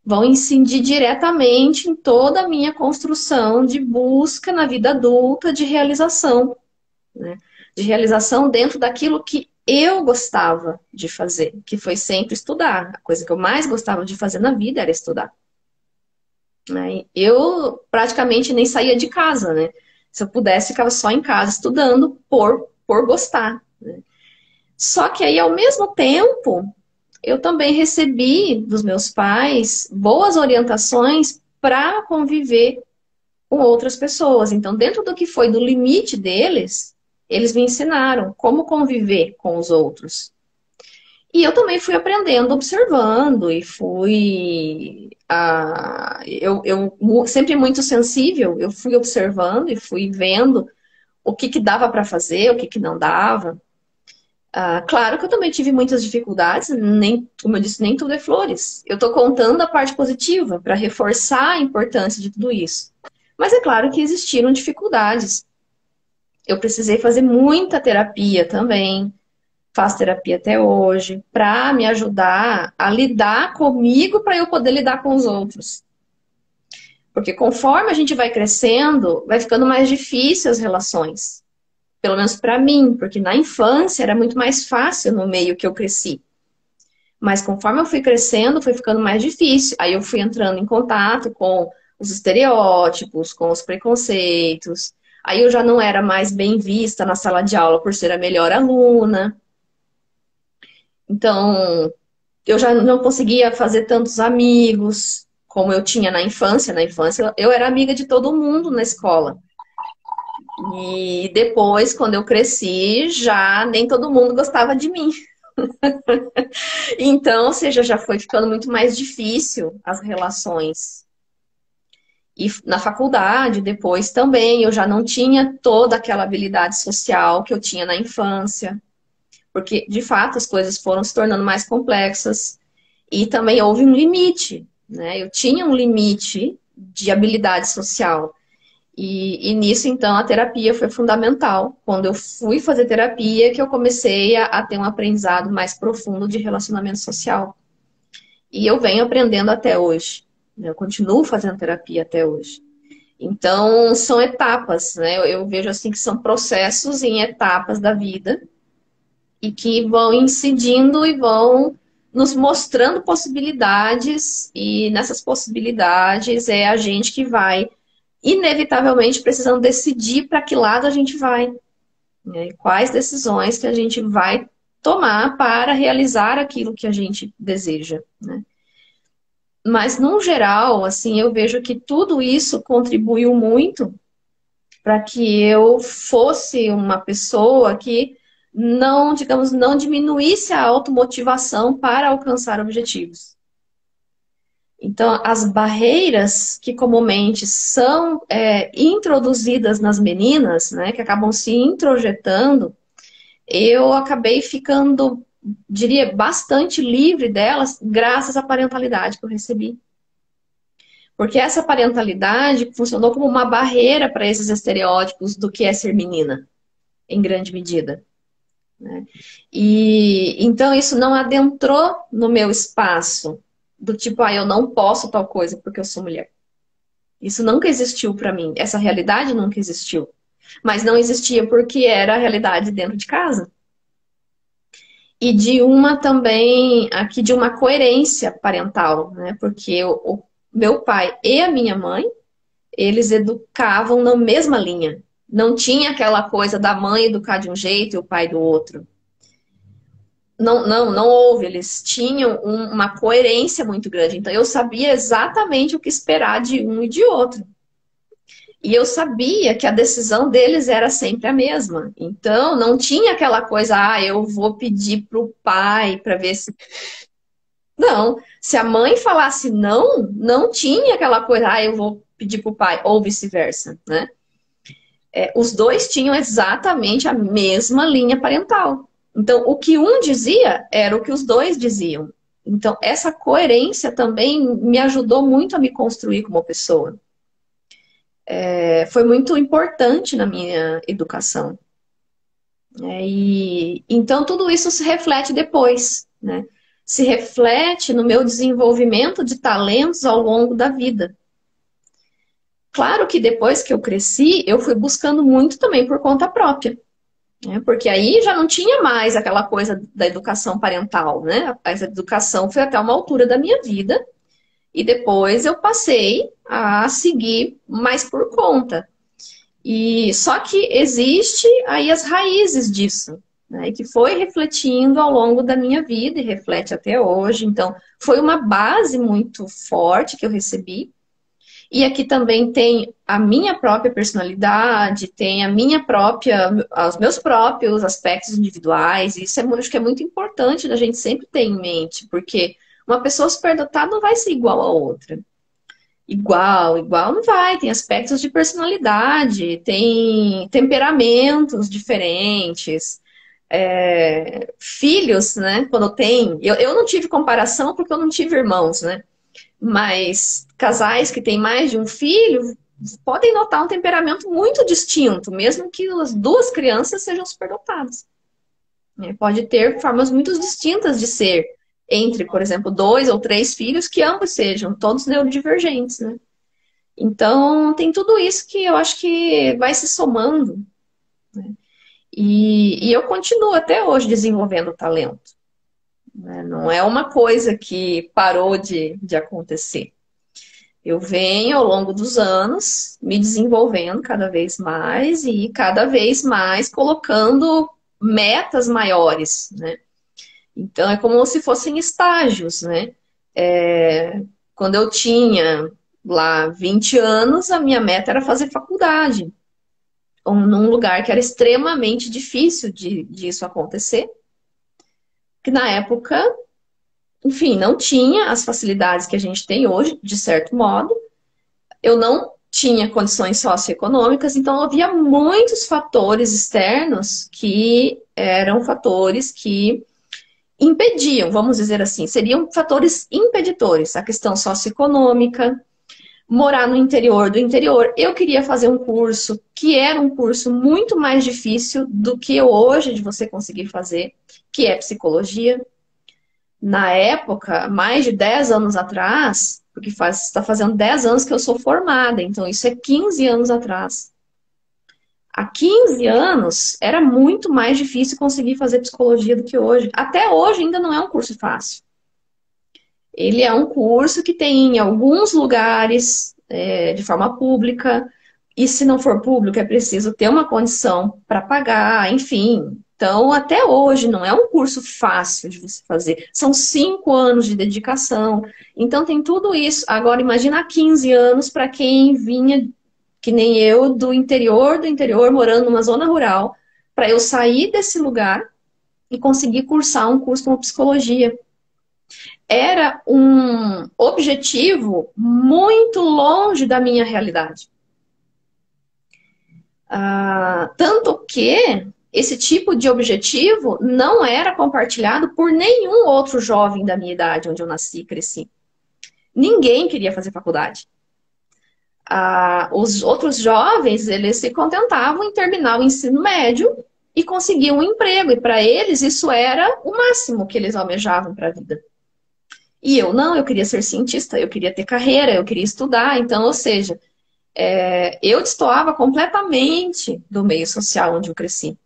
vão incidir diretamente em toda a minha construção de busca na vida adulta de realização, né? De realização dentro daquilo que eu gostava de fazer, que foi sempre estudar. A coisa que eu mais gostava de fazer na vida era estudar. Né? Eu praticamente nem saía de casa, né? Se eu pudesse, ficava só em casa estudando por gostar. Né? Só que aí, ao mesmo tempo, eu também recebi dos meus pais boas orientações para conviver com outras pessoas. Então, dentro do que foi do limite deles, eles me ensinaram como conviver com os outros. E eu também fui aprendendo, observando, e fui... eu sempre muito sensível, eu fui observando e fui vendo o que dava para fazer, o que não dava. Claro que eu também tive muitas dificuldades, como eu disse, nem tudo é flores. Eu estou contando a parte positiva para reforçar a importância de tudo isso. Mas é claro que existiram dificuldades. Eu precisei fazer muita terapia também, faço terapia até hoje, para me ajudar a lidar comigo para eu poder lidar com os outros. Porque conforme a gente vai crescendo, vai ficando mais difícil as relações. Pelo menos para mim, porque na infância era muito mais fácil no meio que eu cresci. Mas conforme eu fui crescendo, foi ficando mais difícil. Aí eu fui entrando em contato com os estereótipos, com os preconceitos. Aí eu já não era mais bem vista na sala de aula por ser a melhor aluna. Então, eu já não conseguia fazer tantos amigos como eu tinha na infância. Na infância, eu era amiga de todo mundo na escola. E depois, quando eu cresci, já nem todo mundo gostava de mim. Então, ou seja, já foi ficando muito mais difícil as relações. E na faculdade, depois também, eu já não tinha toda aquela habilidade social que eu tinha na infância. Porque, de fato, as coisas foram se tornando mais complexas. E também houve um limite, né? Eu tinha um limite de habilidade social. E nisso, então, a terapia foi fundamental. Quando eu fui fazer terapia, que eu comecei a ter um aprendizado mais profundo de relacionamento social. E eu venho aprendendo até hoje. Eu continuo fazendo terapia até hoje. Então, são etapas, né? Eu vejo assim que são processos em etapas da vida e que vão incidindo e vão nos mostrando possibilidades. E nessas possibilidades é a gente que vai inevitavelmente precisando decidir para que lado a gente vai, né? E quais decisões que a gente vai tomar para realizar aquilo que a gente deseja, né? Mas, no geral, assim, eu vejo que tudo isso contribuiu muito para que eu fosse uma pessoa que não, digamos, não diminuísse a automotivação para alcançar objetivos. Então, as barreiras que comumente são introduzidas nas meninas, né, que acabam se introjetando, eu acabei ficando, diria, bastante livre delas, graças à parentalidade que eu recebi. Porque essa parentalidade funcionou como uma barreira para esses estereótipos do que é ser menina, em grande medida. Né? E então isso não adentrou no meu espaço, do tipo, eu não posso tal coisa porque eu sou mulher. Isso nunca existiu para mim. Essa realidade nunca existiu. Mas não existia porque era a realidade dentro de casa. E de uma também, aqui de uma coerência parental, né? Porque o meu pai e a minha mãe, eles educavam na mesma linha. Não tinha aquela coisa da mãe educar de um jeito e o pai do outro. Não houve, eles tinham uma coerência muito grande. Então, eu sabia exatamente o que esperar de um e de outro. E eu sabia que a decisão deles era sempre a mesma. Então, não tinha aquela coisa, eu vou pedir para o pai para ver se... Não. Se a mãe falasse não, não tinha aquela coisa, ah, eu vou pedir pro pai, ou vice-versa, né? Os dois tinham exatamente a mesma linha parental. Então, o que um dizia era o que os dois diziam. Então, essa coerência também me ajudou muito a me construir como pessoa. Foi muito importante na minha educação. Então, tudo isso se reflete depois, né? Se reflete no meu desenvolvimento de talentos ao longo da vida. Claro que depois que eu cresci, eu fui buscando muito também por conta própria. Porque aí já não tinha mais aquela coisa da educação parental, né? Essa educação foi até uma altura da minha vida e depois eu passei a seguir mais por conta. E só que existe aí as raízes disso, né? Que foi refletindo ao longo da minha vida e reflete até hoje. Então, foi uma base muito forte que eu recebi. E aqui também tem a minha própria personalidade, tem os meus próprios aspectos individuais. E isso acho que é muito importante da gente sempre ter em mente, porque uma pessoa superdotada não vai ser igual a outra. Igual não vai. Tem aspectos de personalidade, tem temperamentos diferentes. Filhos, né? Quando tem. Eu não tive comparação porque eu não tive irmãos, né? Mas casais que têm mais de um filho podem notar um temperamento muito distinto, mesmo que as duas crianças sejam superdotadas. Pode ter formas muito distintas de ser entre, por exemplo, 2 ou 3 filhos que ambos sejam todos neurodivergentes, né? Então, tem tudo isso que eu acho que vai se somando, né? E eu continuo até hoje desenvolvendo talento. Não é uma coisa que parou de acontecer. Eu venho ao longo dos anos me desenvolvendo cada vez mais e cada vez mais colocando metas maiores, né? Então é como se fossem estágios, né? Quando eu tinha lá 20 anos, a minha meta era fazer faculdade, num lugar que era extremamente difícil disso acontecer, que na época, enfim, não tinha as facilidades que a gente tem hoje, de certo modo. Eu não tinha condições socioeconômicas, então havia muitos fatores externos que eram fatores que impediam, vamos dizer assim, seriam fatores impeditores. A questão socioeconômica, morar no interior do interior. Eu queria fazer um curso que era um curso muito mais difícil do que hoje de você conseguir fazer, que é psicologia. Na época, mais de 10 anos atrás, porque está fazendo 10 anos que eu sou formada, então isso é 15 anos atrás. Há 15 anos era muito mais difícil conseguir fazer psicologia do que hoje. Até hoje ainda não é um curso fácil. Ele é um curso que tem em alguns lugares de forma pública, e se não for público é preciso ter uma condição para pagar, enfim. Então, até hoje, não é um curso fácil de você fazer. São 5 anos de dedicação. Então, tem tudo isso. Agora, imagina há 15 anos para quem vinha, que nem eu, do interior, morando numa zona rural, para eu sair desse lugar e conseguir cursar um curso como psicologia. Era um objetivo muito longe da minha realidade. Tanto que esse tipo de objetivo não era compartilhado por nenhum outro jovem da minha idade, onde eu nasci e cresci. Ninguém queria fazer faculdade. Os outros jovens, eles se contentavam em terminar o ensino médio e conseguir um emprego. E para eles isso era o máximo que eles almejavam para a vida. E eu não, eu queria ser cientista, eu queria ter carreira, eu queria estudar. Então, ou seja, eu destoava completamente do meio social onde eu cresci.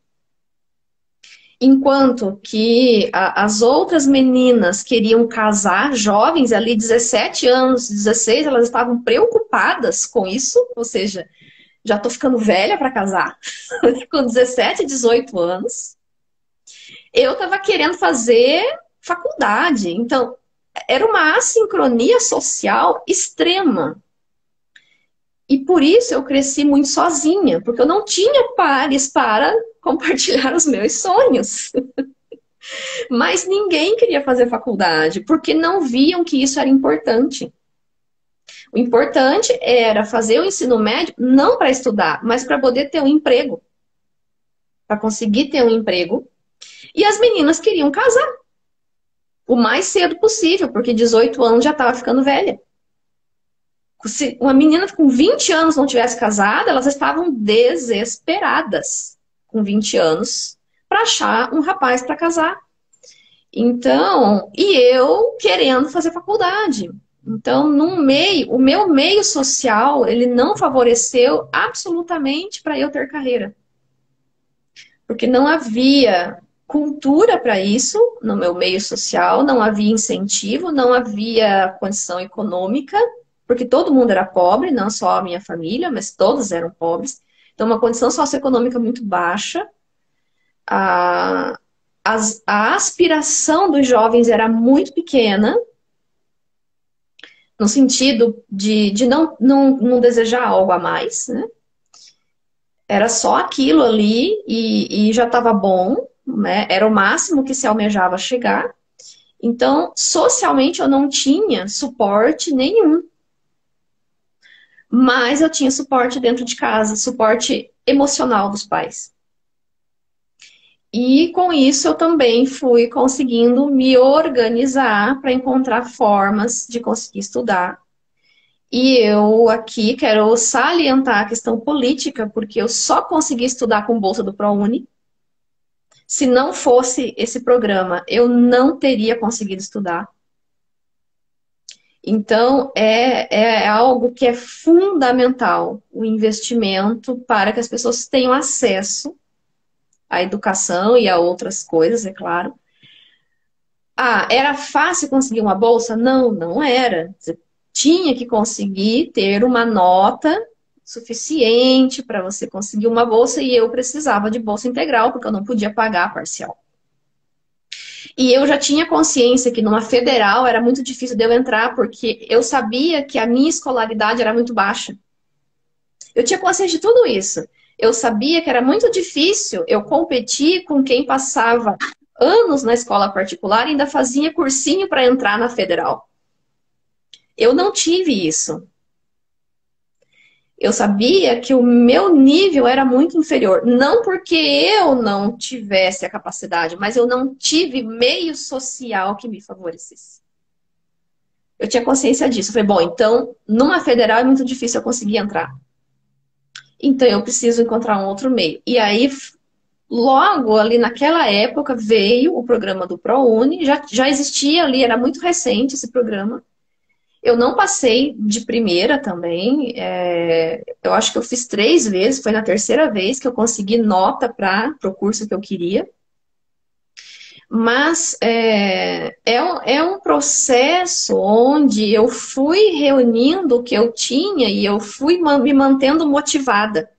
Enquanto que as outras meninas queriam casar, jovens ali, 17 anos, 16, elas estavam preocupadas com isso, ou seja, já tô ficando velha para casar, com 17, 18 anos. Eu estava querendo fazer faculdade, então era uma assincronia social extrema. E por isso eu cresci muito sozinha, porque eu não tinha pares para compartilhar os meus sonhos. Mas ninguém queria fazer faculdade, porque não viam que isso era importante. O importante era fazer o ensino médio não para estudar, mas para poder ter um emprego. Para conseguir ter um emprego. E as meninas queriam casar o mais cedo possível, porque 18 anos já estava ficando velha. Se uma menina com 20 anos não tivesse casado, elas estavam desesperadas com 20 anos para achar um rapaz para casar. Então, e eu querendo fazer faculdade. Então, o meu meio social, ele não favoreceu absolutamente para eu ter carreira. Porque não havia cultura para isso no meu meio social, não havia incentivo, não havia condição econômica, porque todo mundo era pobre, não só a minha família, mas todos eram pobres. Então, uma condição socioeconômica muito baixa. A aspiração dos jovens era muito pequena, no sentido de não desejar algo a mais, né? Era só aquilo ali e já estava bom, né? Era o máximo que se almejava chegar. Então, socialmente, eu não tinha suporte nenhum. Mas eu tinha suporte dentro de casa, suporte emocional dos pais. E com isso eu também fui conseguindo me organizar para encontrar formas de conseguir estudar. E eu aqui quero salientar a questão política, porque eu só consegui estudar com bolsa do ProUni. Se não fosse esse programa, eu não teria conseguido estudar. Então, é algo que é fundamental, o investimento para que as pessoas tenham acesso à educação e a outras coisas, é claro. Ah, era fácil conseguir uma bolsa? Não, não era. Você tinha que conseguir ter uma nota suficiente para você conseguir uma bolsa e eu precisava de bolsa integral, porque eu não podia pagar a parcial. E eu já tinha consciência que numa federal era muito difícil de eu entrar, porque eu sabia que a minha escolaridade era muito baixa. Eu tinha consciência de tudo isso. Eu sabia que era muito difícil eu competir com quem passava anos na escola particular e ainda fazia cursinho para entrar na federal. Eu não tive isso. Eu sabia que o meu nível era muito inferior. Não porque eu não tivesse a capacidade, mas eu não tive meio social que me favorecesse. Eu tinha consciência disso. Eu falei, bom, então, numa federal é muito difícil eu conseguir entrar. Então, eu preciso encontrar um outro meio. E aí, logo ali naquela época, veio o programa do ProUni. Já existia ali, era muito recente esse programa. Eu não passei de primeira também. Eu acho que eu fiz 3 vezes. Foi na terceira vez que eu consegui nota para o curso que eu queria. Mas é um processo onde eu fui reunindo o que eu tinha e eu fui me mantendo motivada.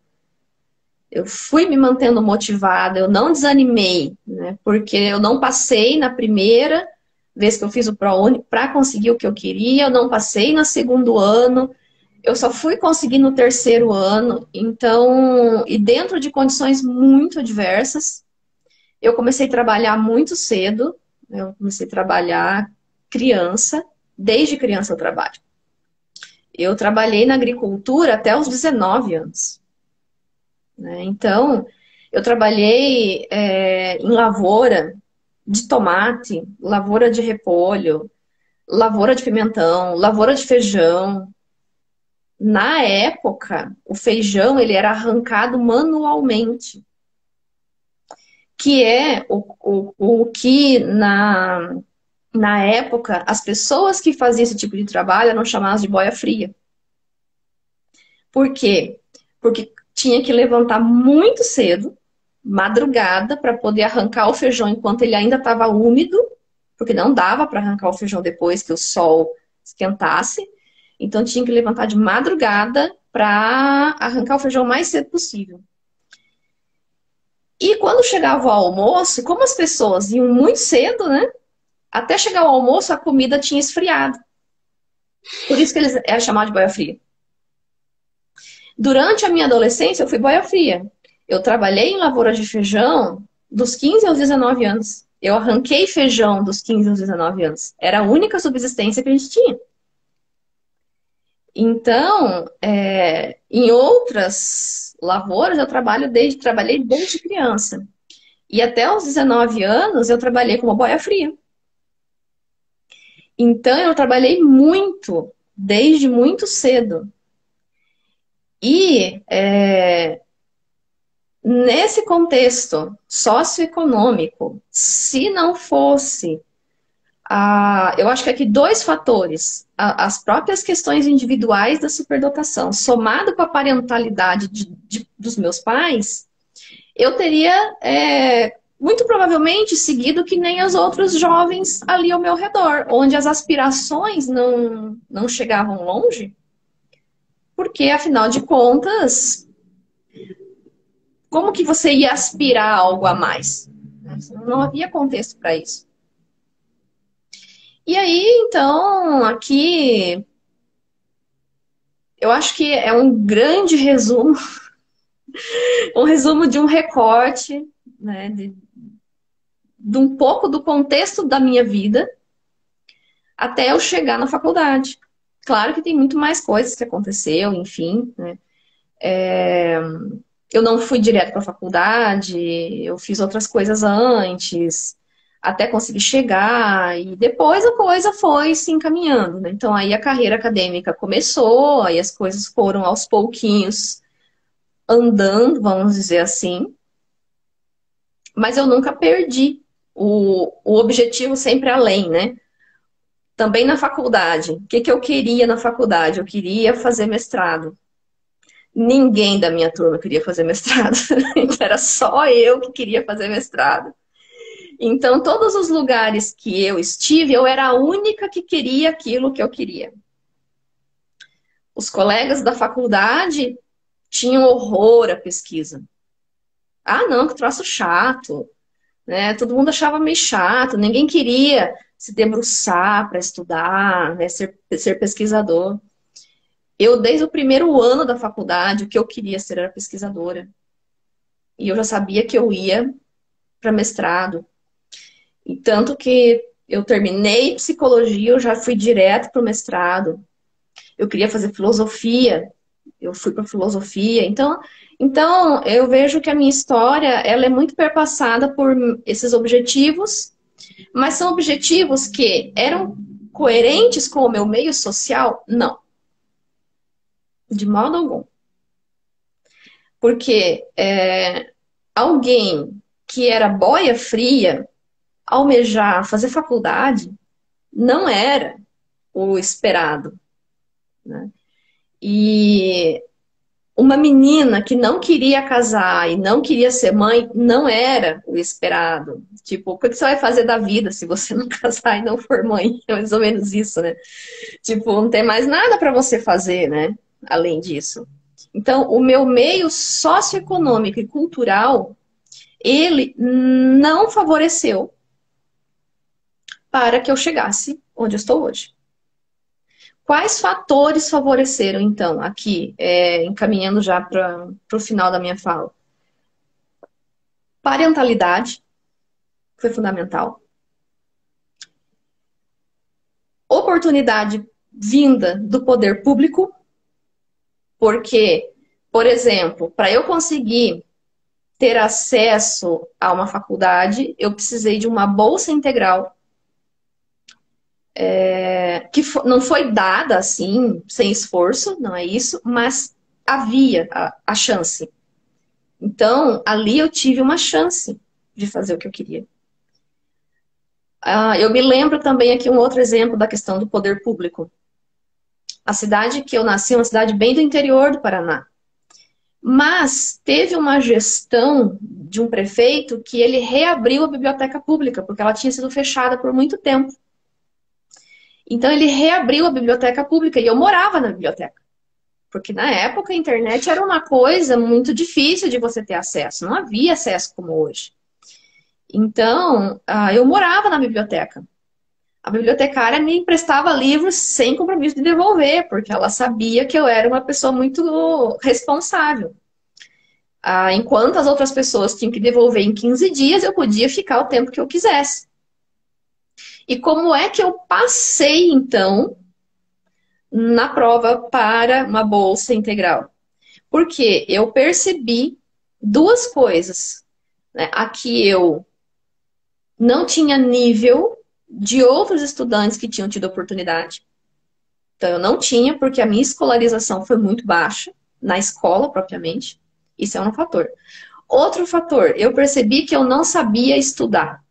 Eu fui me mantendo motivada, eu não desanimei, né? Porque eu não passei na primeira vez que eu fiz o ProUni para conseguir o que eu queria, eu não passei no segundo ano, eu só fui conseguir no terceiro ano. Então, e dentro de condições muito adversas, eu comecei a trabalhar muito cedo, eu comecei a trabalhar criança, desde criança eu trabalho. Eu trabalhei na agricultura até os 19 anos. Né? Então, eu trabalhei em lavoura de tomate, lavoura de repolho, lavoura de pimentão, lavoura de feijão. Na época, o feijão ele era arrancado manualmente, que é o que na época as pessoas que faziam esse tipo de trabalho eram chamadas de boia fria. Por quê? Porque tinha que levantar muito cedo, madrugada, para poder arrancar o feijão enquanto ele ainda estava úmido, porque não dava para arrancar o feijão depois que o sol esquentasse. Então tinha que levantar de madrugada para arrancar o feijão o mais cedo possível. E quando chegava o almoço, como as pessoas iam muito cedo, né? Até chegar o almoço, a comida tinha esfriado. Por isso que eles eram chamados de boia fria. Durante a minha adolescência, eu fui boia fria. Eu trabalhei em lavoura de feijão dos 15 aos 19 anos. Eu arranquei feijão dos 15 aos 19 anos. Era a única subsistência que a gente tinha. Então, em outras lavouras eu trabalhei desde criança. E até os 19 anos eu trabalhei como boia fria. Então eu trabalhei muito, desde muito cedo. E nesse contexto socioeconômico, se não fosse eu acho que aqui dois fatores. As próprias questões individuais da superdotação, somado com a parentalidade dos meus pais, eu teria, muito provavelmente, seguido que nem os outros jovens ali ao meu redor, onde as aspirações não chegavam longe, porque, afinal de contas, como que você ia aspirar a algo a mais? Não havia contexto para isso. E aí, então, aqui, eu acho que é um grande resumo, um resumo de um recorte, né, de um pouco do contexto da minha vida até eu chegar na faculdade. Claro que tem muito mais coisas que aconteceu, enfim, né? Eu não fui direto para a faculdade, eu fiz outras coisas antes, até conseguir chegar, e depois a coisa foi se encaminhando, né? Então aí a carreira acadêmica começou, aí as coisas foram aos pouquinhos andando, vamos dizer assim, mas eu nunca perdi o objetivo sempre além, né? Também na faculdade, o que eu queria na faculdade? Eu queria fazer mestrado. Ninguém da minha turma queria fazer mestrado, era só eu que queria fazer mestrado. Então, todos os lugares que eu estive, eu era a única que queria aquilo que eu queria. Os colegas da faculdade tinham horror à pesquisa. Ah, não, que troço chato, né? Todo mundo achava meio chato, ninguém queria se debruçar para estudar, né? Ser pesquisador. Eu, desde o primeiro ano da faculdade, o que eu queria ser era pesquisadora. E eu já sabia que eu ia para mestrado. E tanto que eu terminei psicologia, eu já fui direto para o mestrado. Eu queria fazer filosofia, eu fui para filosofia. Então, eu vejo que a minha história ela é muito perpassada por esses objetivos, mas são objetivos que eram coerentes com o meu meio social? Não. De modo algum. Porque alguém que era boia fria, almejar fazer faculdade, não era o esperado, né? E uma menina que não queria casar e não queria ser mãe, não era o esperado. Tipo, o que você vai fazer da vida se você não casar e não for mãe? É mais ou menos isso, né? Tipo, não tem mais nada para você fazer, né? Além disso. Então, o meu meio socioeconômico e cultural, ele não favoreceu para que eu chegasse onde eu estou hoje. Quais fatores favoreceram, então, aqui, encaminhando já para o final da minha fala? Parentalidade foi fundamental. Oportunidade vinda do poder público, porque, por exemplo, para eu conseguir ter acesso a uma faculdade, eu precisei de uma bolsa integral, que não foi dada assim, sem esforço, não é isso, mas havia a chance. Então, ali eu tive uma chance de fazer o que eu queria. Eu me lembro também aqui um outro exemplo da questão do poder público. A cidade que eu nasci é uma cidade bem do interior do Paraná. Mas teve uma gestão de um prefeito que ele reabriu a biblioteca pública, porque ela tinha sido fechada por muito tempo. Então ele reabriu a biblioteca pública e eu morava na biblioteca. Porque na época a internet era uma coisa muito difícil de você ter acesso. Não havia acesso como hoje. Então, eu morava na biblioteca. A bibliotecária me emprestava livros sem compromisso de devolver, porque ela sabia que eu era uma pessoa muito responsável. Enquanto as outras pessoas tinham que devolver em 15 dias, eu podia ficar o tempo que eu quisesse. E como é que eu passei, então, na prova para uma bolsa integral? Porque eu percebi duas coisas, né? Aqui eu não tinha nível de outros estudantes que tinham tido oportunidade. Então, eu não tinha, porque a minha escolarização foi muito baixa, na escola propriamente. Isso é um fator. Outro fator, eu percebi que eu não sabia estudar.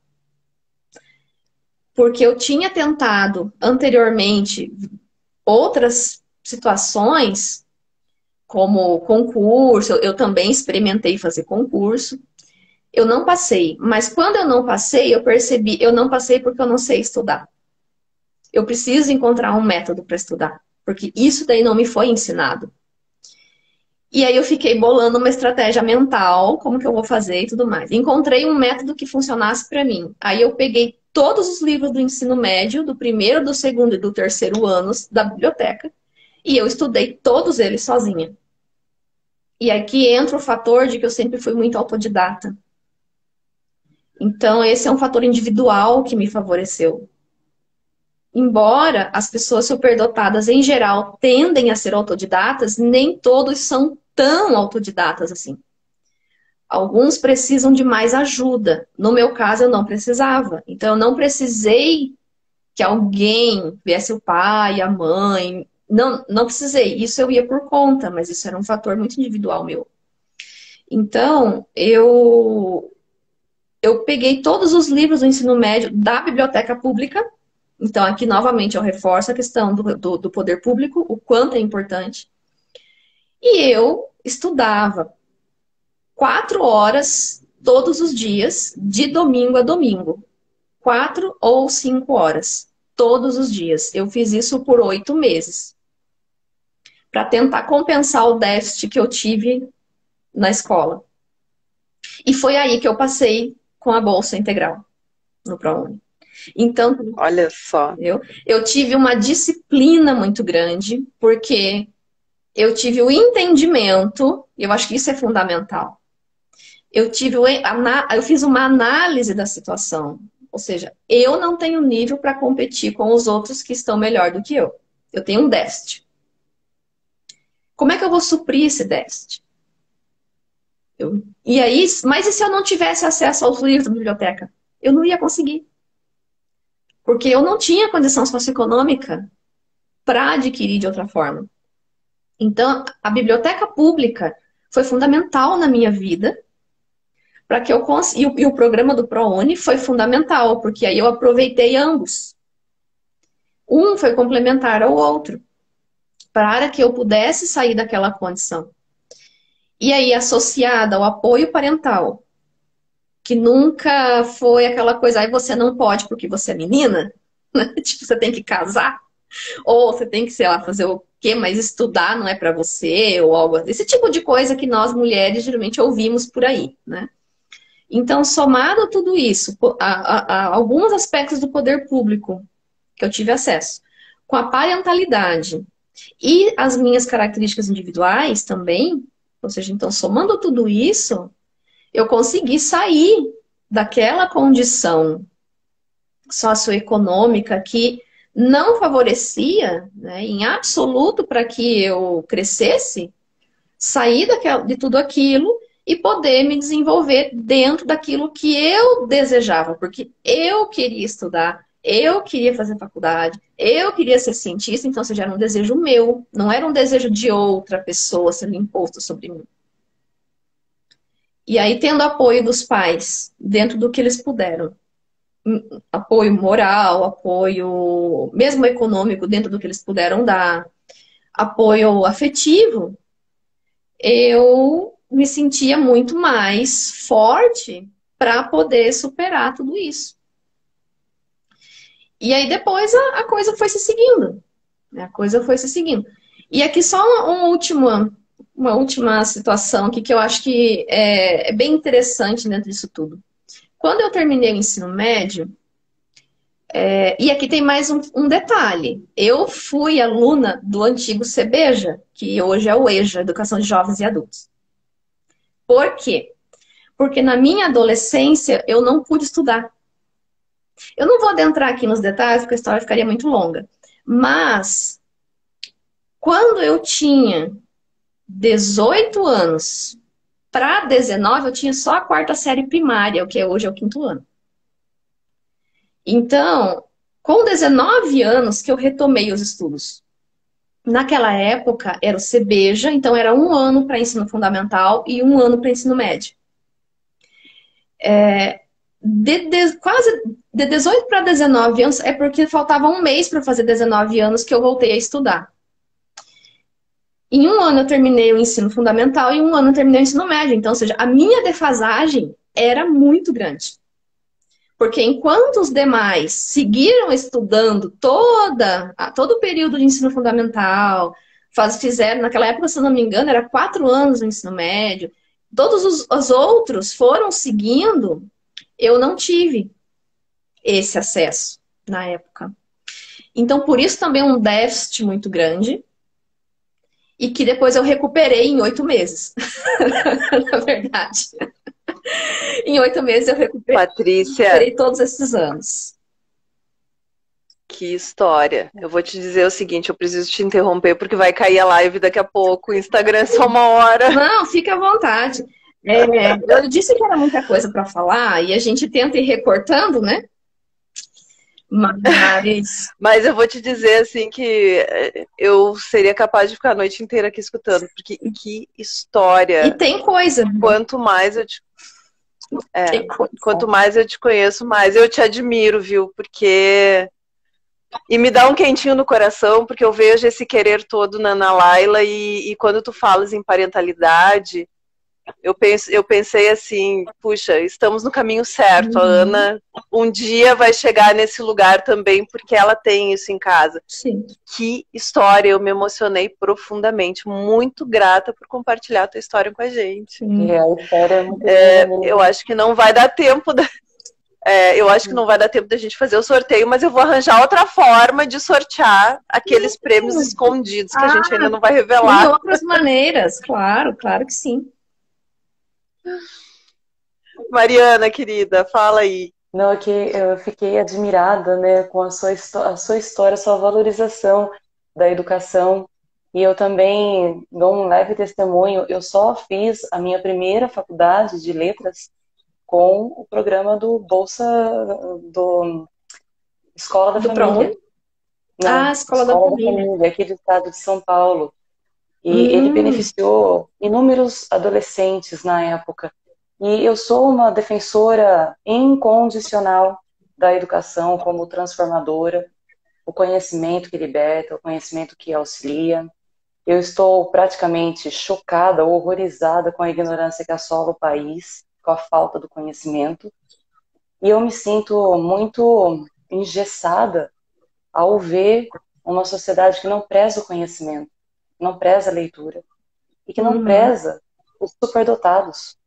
Porque eu tinha tentado anteriormente outras situações, como concurso, eu também experimentei fazer concurso. Eu não passei, mas quando eu não passei, eu percebi, eu não passei porque eu não sei estudar. Eu preciso encontrar um método para estudar, porque isso daí não me foi ensinado. E aí eu fiquei bolando uma estratégia mental, como que eu vou fazer e tudo mais. Encontrei um método que funcionasse para mim. Aí eu peguei todos os livros do ensino médio, do primeiro, do segundo e do terceiro anos da biblioteca, e eu estudei todos eles sozinha. E aqui entra o fator de que eu sempre fui muito autodidata. Então, esse é um fator individual que me favoreceu. Embora as pessoas superdotadas, em geral, tendem a ser autodidatas, nem todos são tão autodidatas assim. Alguns precisam de mais ajuda. No meu caso, eu não precisava. Então, eu não precisei que alguém, viesse o pai, a mãe. Não precisei. Isso eu ia por conta, mas isso era um fator muito individual meu. Então, eu peguei todos os livros do ensino médio da biblioteca pública. Então, aqui, novamente, eu reforço a questão do poder público, o quanto é importante. E eu estudava 4 horas todos os dias, de domingo a domingo. 4 ou 5 horas, todos os dias. Eu fiz isso por 8 meses. Para tentar compensar o déficit que eu tive na escola. E foi aí que eu passei com a bolsa integral no ProUni. Então, olha só. Eu tive uma disciplina muito grande, porque eu tive o entendimento, e eu acho que isso é fundamental. Eu fiz uma análise da situação. Ou seja, eu não tenho nível para competir com os outros que estão melhor do que eu. Eu tenho um déficit. Como é que eu vou suprir esse déficit? E aí, mas e se eu não tivesse acesso aos livros da biblioteca? Eu não ia conseguir. Porque eu não tinha condição socioeconômica para adquirir de outra forma. Então, a biblioteca pública foi fundamental na minha vida para que eu consiga. E o programa do ProUni foi fundamental, porque aí eu aproveitei ambos. Um foi complementar ao outro, para que eu pudesse sair daquela condição. E aí, associada ao apoio parental, que nunca foi aquela coisa, aí você não pode porque você é menina, tipo, você tem que casar, ou você tem que, sei lá, fazer o quê, mas estudar não é para você, ou algo assim. Esse tipo de coisa que nós mulheres geralmente ouvimos por aí, né? Então, somado a tudo isso, a alguns aspectos do poder público que eu tive acesso, com a parentalidade e as minhas características individuais também, ou seja, então, somando tudo isso, eu consegui sair daquela condição socioeconômica que não favorecia, né, em absoluto para que eu crescesse, sair de tudo aquilo e poder me desenvolver dentro daquilo que eu desejava, porque eu queria estudar, eu queria fazer faculdade, eu queria ser cientista, então, ou seja, era um desejo meu, não era um desejo de outra pessoa sendo imposto sobre mim. E aí, tendo apoio dos pais, dentro do que eles puderam, apoio moral, apoio mesmo econômico, dentro do que eles puderam dar, apoio afetivo, eu me sentia muito mais forte para poder superar tudo isso. E aí depois a coisa foi se seguindo. A coisa foi se seguindo. E aqui só uma última situação aqui que eu acho que é bem interessante dentro disso tudo. Quando eu terminei o ensino médio, e aqui tem mais um detalhe. Eu fui aluna do antigo CEBEJA, que hoje é o EJA, Educação de Jovens e Adultos. Por quê? Porque na minha adolescência eu não pude estudar. Eu não vou adentrar aqui nos detalhes, porque a história ficaria muito longa. Mas, quando eu tinha 18 anos para 19, eu tinha só a 4ª série primária, o que hoje é o 5º ano. Então, com 19 anos que eu retomei os estudos. Naquela época, era o CEBEJA, então era 1 ano para ensino fundamental e 1 ano para ensino médio. Quase de 18 para 19 anos, é porque faltava 1 mês para fazer 19 anos que eu voltei a estudar. Em 1 ano eu terminei o ensino fundamental e 1 ano eu terminei o ensino médio. Então, ou seja, a minha defasagem era muito grande. Porque enquanto os demais seguiram estudando todo o período de ensino fundamental, fizeram, naquela época, se eu não me engano, era 4 anos no ensino médio, todos os outros foram seguindo, eu não tive esse acesso na época. Então, por isso também um déficit muito grande, e que depois eu recuperei em 8 meses. Na verdade. Em 8 meses eu recuperei todos esses anos. Que história. Eu vou te dizer o seguinte, eu preciso te interromper porque vai cair a live daqui a pouco. O Instagram é só 1 hora. Não, fica à vontade. Eu disse que era muita coisa para falar e a gente tenta ir recortando, né? Mas eu vou te dizer assim que eu seria capaz de ficar a noite inteira aqui escutando, porque que história. E tem coisa. Quanto mais eu te quanto mais eu te conheço, mais eu te admiro, viu? Porque e me dá um quentinho no coração, porque eu vejo esse querer todo na Laila e quando tu falas em parentalidade, eu pensei assim, puxa, estamos no caminho certo. A Ana um dia vai chegar nesse lugar também, porque ela tem isso em casa. Sim. Que história, eu me emocionei profundamente. Muito grata por compartilhar a tua história com a gente. A história é muito eu acho que não vai dar tempo da gente fazer o sorteio, mas eu vou arranjar outra forma de sortear aqueles prêmios escondidos que a gente ainda não vai revelar. De outras maneiras, claro que sim. Mariana, querida, fala aí. Não, é que eu fiquei admirada, né, com a sua história, a sua valorização da educação. E eu também dou um leve testemunho. Eu só fiz a minha primeira faculdade de letras com o programa do Bolsa do Escola da Família. Não, Escola da Família, aqui do estado de São Paulo. E ele beneficiou inúmeros adolescentes na época. E eu sou uma defensora incondicional da educação como transformadora, o conhecimento que liberta, o conhecimento que auxilia. Eu estou praticamente chocada, horrorizada com a ignorância que assola o país, com a falta do conhecimento. E eu me sinto muito engessada ao ver uma sociedade que não preza o conhecimento, não preza a leitura, e que não preza os superdotados.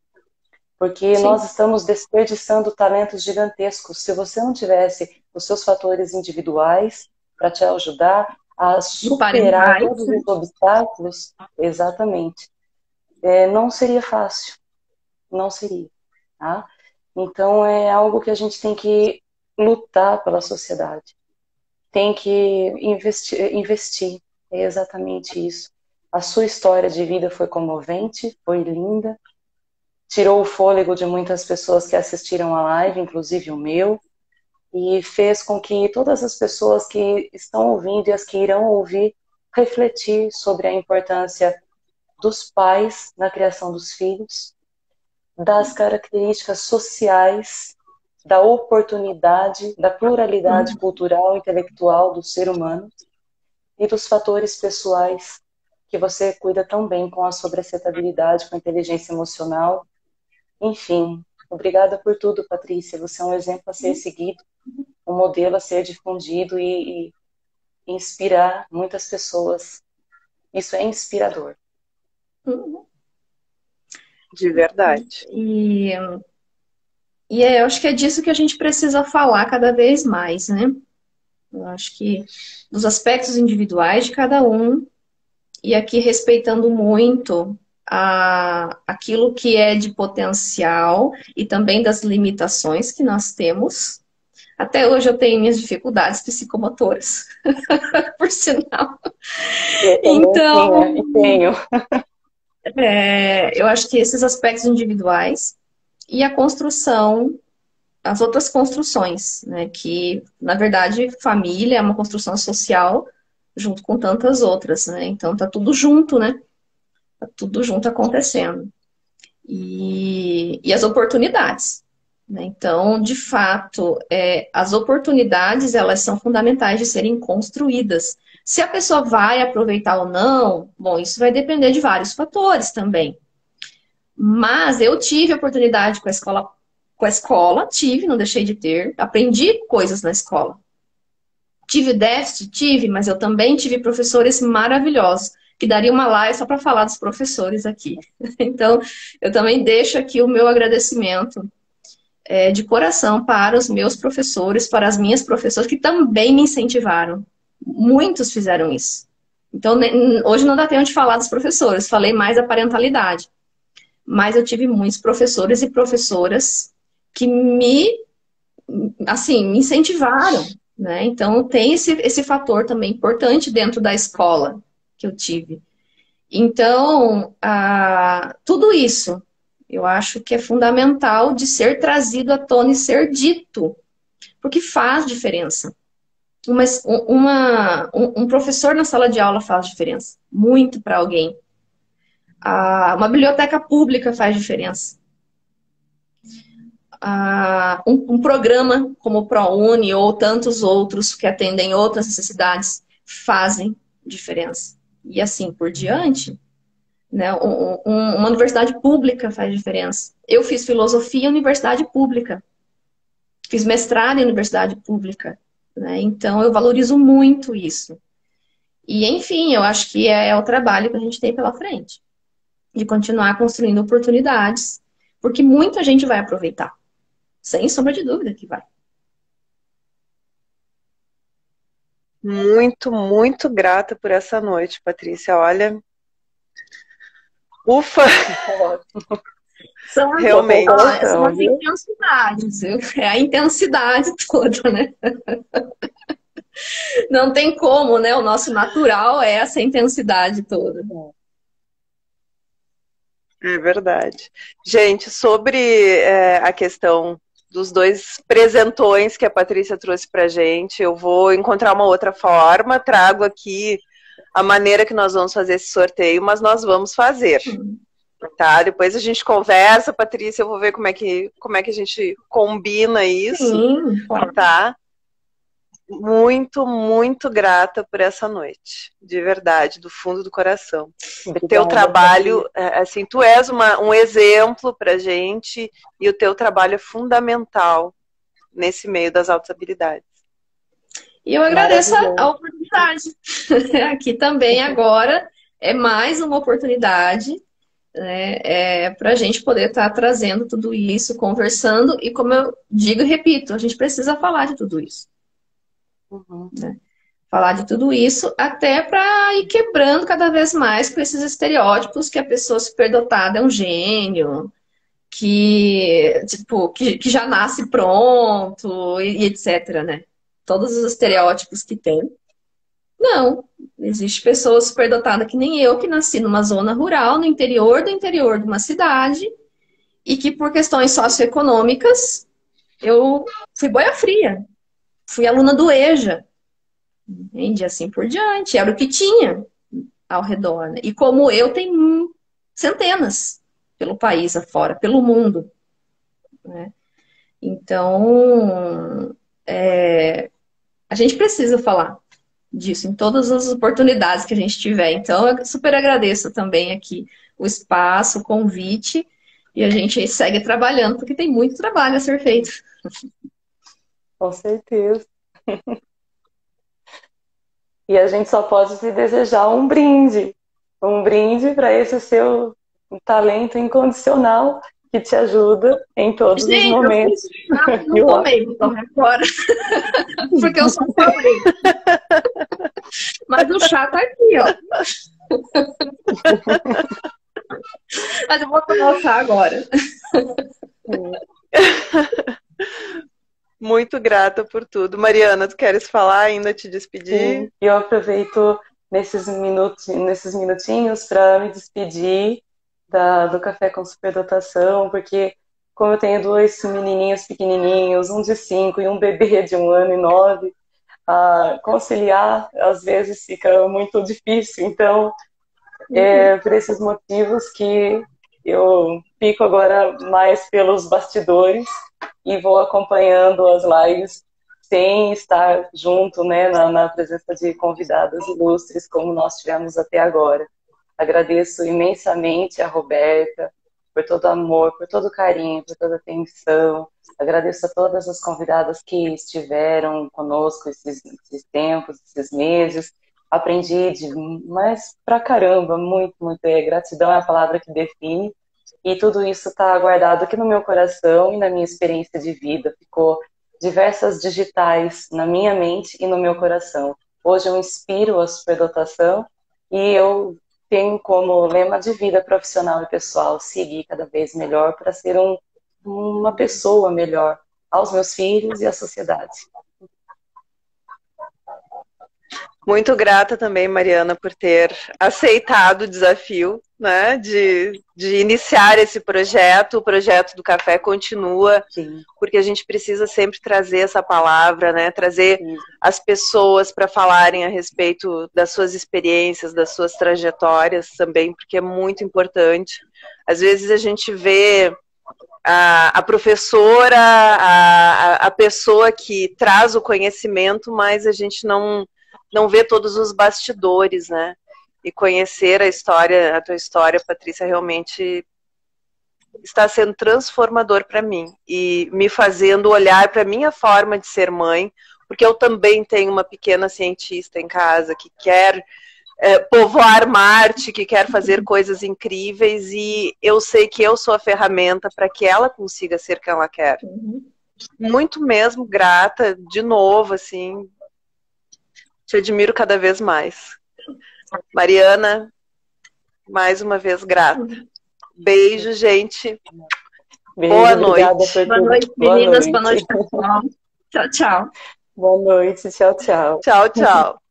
Porque nós estamos desperdiçando talentos gigantescos. Se você não tivesse os seus fatores individuais para te ajudar a superar todos os obstáculos, exatamente, não seria fácil. Não seria. Tá? Então é algo que a gente tem que lutar pela sociedade. Tem que investir. É exatamente isso. A sua história de vida foi comovente, foi linda. Tirou o fôlego de muitas pessoas que assistiram a live, inclusive o meu, e fez com que todas as pessoas que estão ouvindo e as que irão ouvir refletir sobre a importância dos pais na criação dos filhos, das características sociais, da oportunidade, da pluralidade cultural e intelectual do ser humano e dos fatores pessoais que você cuida tão bem com a sobressetabilidade, com a inteligência emocional. Enfim, obrigada por tudo, Patrícia. Você é um exemplo a ser seguido, um modelo a ser difundido e inspirar muitas pessoas. Isso é inspirador. De verdade. E eu acho que é disso que a gente precisa falar cada vez mais, né? Eu acho que dos aspectos individuais de cada um, e aqui respeitando muito aquilo que é de potencial e também das limitações que nós temos. Até hoje eu tenho minhas dificuldades psicomotoras, por sinal. Então, tenho. Eu acho que esses aspectos individuais e a construção, as outras construções, né? Que, na verdade, família é uma construção social junto com tantas outras, né? Então tá tudo junto, né? Tá tudo junto acontecendo. E as oportunidades, né? Então, de fato, as oportunidades, elas são fundamentais de serem construídas. Se a pessoa vai aproveitar ou não, bom, isso vai depender de vários fatores também. Mas eu tive oportunidade com a escola, não deixei de ter, aprendi coisas na escola. Tive déficit? Tive, mas eu também tive professores maravilhosos, que daria uma live só para falar dos professores aqui. Então, eu também deixo aqui o meu agradecimento de coração para os meus professores, para as minhas professoras, que também me incentivaram. Muitos fizeram isso. Então, hoje não dá tempo de falar dos professores, falei mais da parentalidade. Mas eu tive muitos professores e professoras que me incentivaram, né? Então, tem esse fator também importante dentro da escola que eu tive. Então, tudo isso, eu acho que é fundamental de ser trazido à tona e ser dito, porque faz diferença. Um professor na sala de aula faz diferença, muito para alguém. Uma biblioteca pública faz diferença. Um programa como o ProUni ou tantos outros que atendem outras necessidades fazem diferença. E assim por diante, né? Uma universidade pública faz diferença. Eu fiz filosofia em universidade pública. Fiz mestrado em universidade pública, né? Então eu valorizo muito isso. E enfim, eu acho que é o trabalho que a gente tem pela frente. De continuar construindo oportunidades, porque muita gente vai aproveitar. Sem sombra de dúvida que vai. Muito, muito grata por essa noite, Patrícia. Olha, ufa! São realmente são as intensidades, é a intensidade toda, né? Não tem como, né? O nosso natural é essa intensidade toda. É verdade. Gente, sobre a questão dos 2 presentões que a Patrícia trouxe pra gente, eu vou encontrar uma outra forma, trago aqui a maneira que nós vamos fazer esse sorteio, mas nós vamos fazer. Tá? Depois a gente conversa, Patrícia, eu vou ver como é que a gente combina isso. Sim, claro. Tá? Muito, muito grata por essa noite, de verdade, do fundo do coração. O teu trabalho, assim, tu és um exemplo pra gente e o teu trabalho é fundamental nesse meio das altas habilidades. E eu agradeço a oportunidade. Aqui também agora é mais uma oportunidade, né, para a gente poder estar trazendo tudo isso, conversando e, como eu digo e repito, a gente precisa falar de tudo isso. Né? Falar de tudo isso até para ir quebrando cada vez mais com esses estereótipos que a pessoa superdotada é um gênio, que já nasce pronto e etc, né? Todos os estereótipos que tem. Não, existe pessoa superdotada que nem eu, que nasci numa zona rural, no interior do interior de uma cidade, e que por questões socioeconômicas eu fui boia fria. Fui aluna do EJA, entende? Assim por diante. Era o que tinha ao redor. Né? E como eu, tem centenas pelo país afora, pelo mundo. Né? Então, a gente precisa falar disso em todas as oportunidades que a gente tiver. Então, eu super agradeço também aqui o espaço, o convite, e a gente segue trabalhando, porque tem muito trabalho a ser feito. Com certeza. E a gente só pode te desejar um brinde para esse seu talento incondicional que te ajuda em todos os momentos. Não tomei, vou tomar agora. Porque eu sou pobre. Mas o chá tá aqui, ó. Mas eu vou colocar agora. Muito grata por tudo. Mariana, tu queres falar ainda, te despedir? Sim, eu aproveito nesses minutinhos para me despedir do Café com Superdotação, porque como eu tenho 2 menininhos pequenininhos, um de 5 e um bebê de 1 ano e 9, conciliar às vezes fica muito difícil. Então, por esses motivos que eu fico agora mais pelos bastidores e vou acompanhando as lives sem estar junto, né, na presença de convidadas ilustres como nós tivemos até agora. Agradeço imensamente a Roberta por todo o amor, por todo o carinho, por toda a atenção. Agradeço a todas as convidadas que estiveram conosco esses tempos, esses meses. Aprendi mas pra caramba, muito, muito. Gratidão é a palavra que define. E tudo isso está guardado aqui no meu coração e na minha experiência de vida. Ficou diversas digitais na minha mente e no meu coração. Hoje eu inspiro a superdotação e eu tenho como lema de vida profissional e pessoal seguir cada vez melhor para ser uma pessoa melhor aos meus filhos e à sociedade. Muito grata também, Mariana, por ter aceitado o desafio, né, de iniciar esse projeto. O projeto do café continua, sim, porque a gente precisa sempre trazer essa palavra, né, trazer as pessoas para falarem a respeito das suas experiências, das suas trajetórias também, porque é muito importante. Às vezes a gente vê a professora, a pessoa que traz o conhecimento, mas a gente não vê todos os bastidores, né? E conhecer a tua história, Patrícia, realmente está sendo transformador para mim e me fazendo olhar para a minha forma de ser mãe, porque eu também tenho uma pequena cientista em casa que quer povoar Marte, que quer fazer coisas incríveis, e eu sei que eu sou a ferramenta para que ela consiga ser quem ela quer. Muito mesmo grata, de novo, assim, te admiro cada vez mais. Mariana, mais uma vez grata. Beijo, gente. Beijo, boa noite. Boa noite, meninas. Boa noite, pessoal. Tchau, tchau. Boa noite. Tchau, tchau. Tchau, tchau.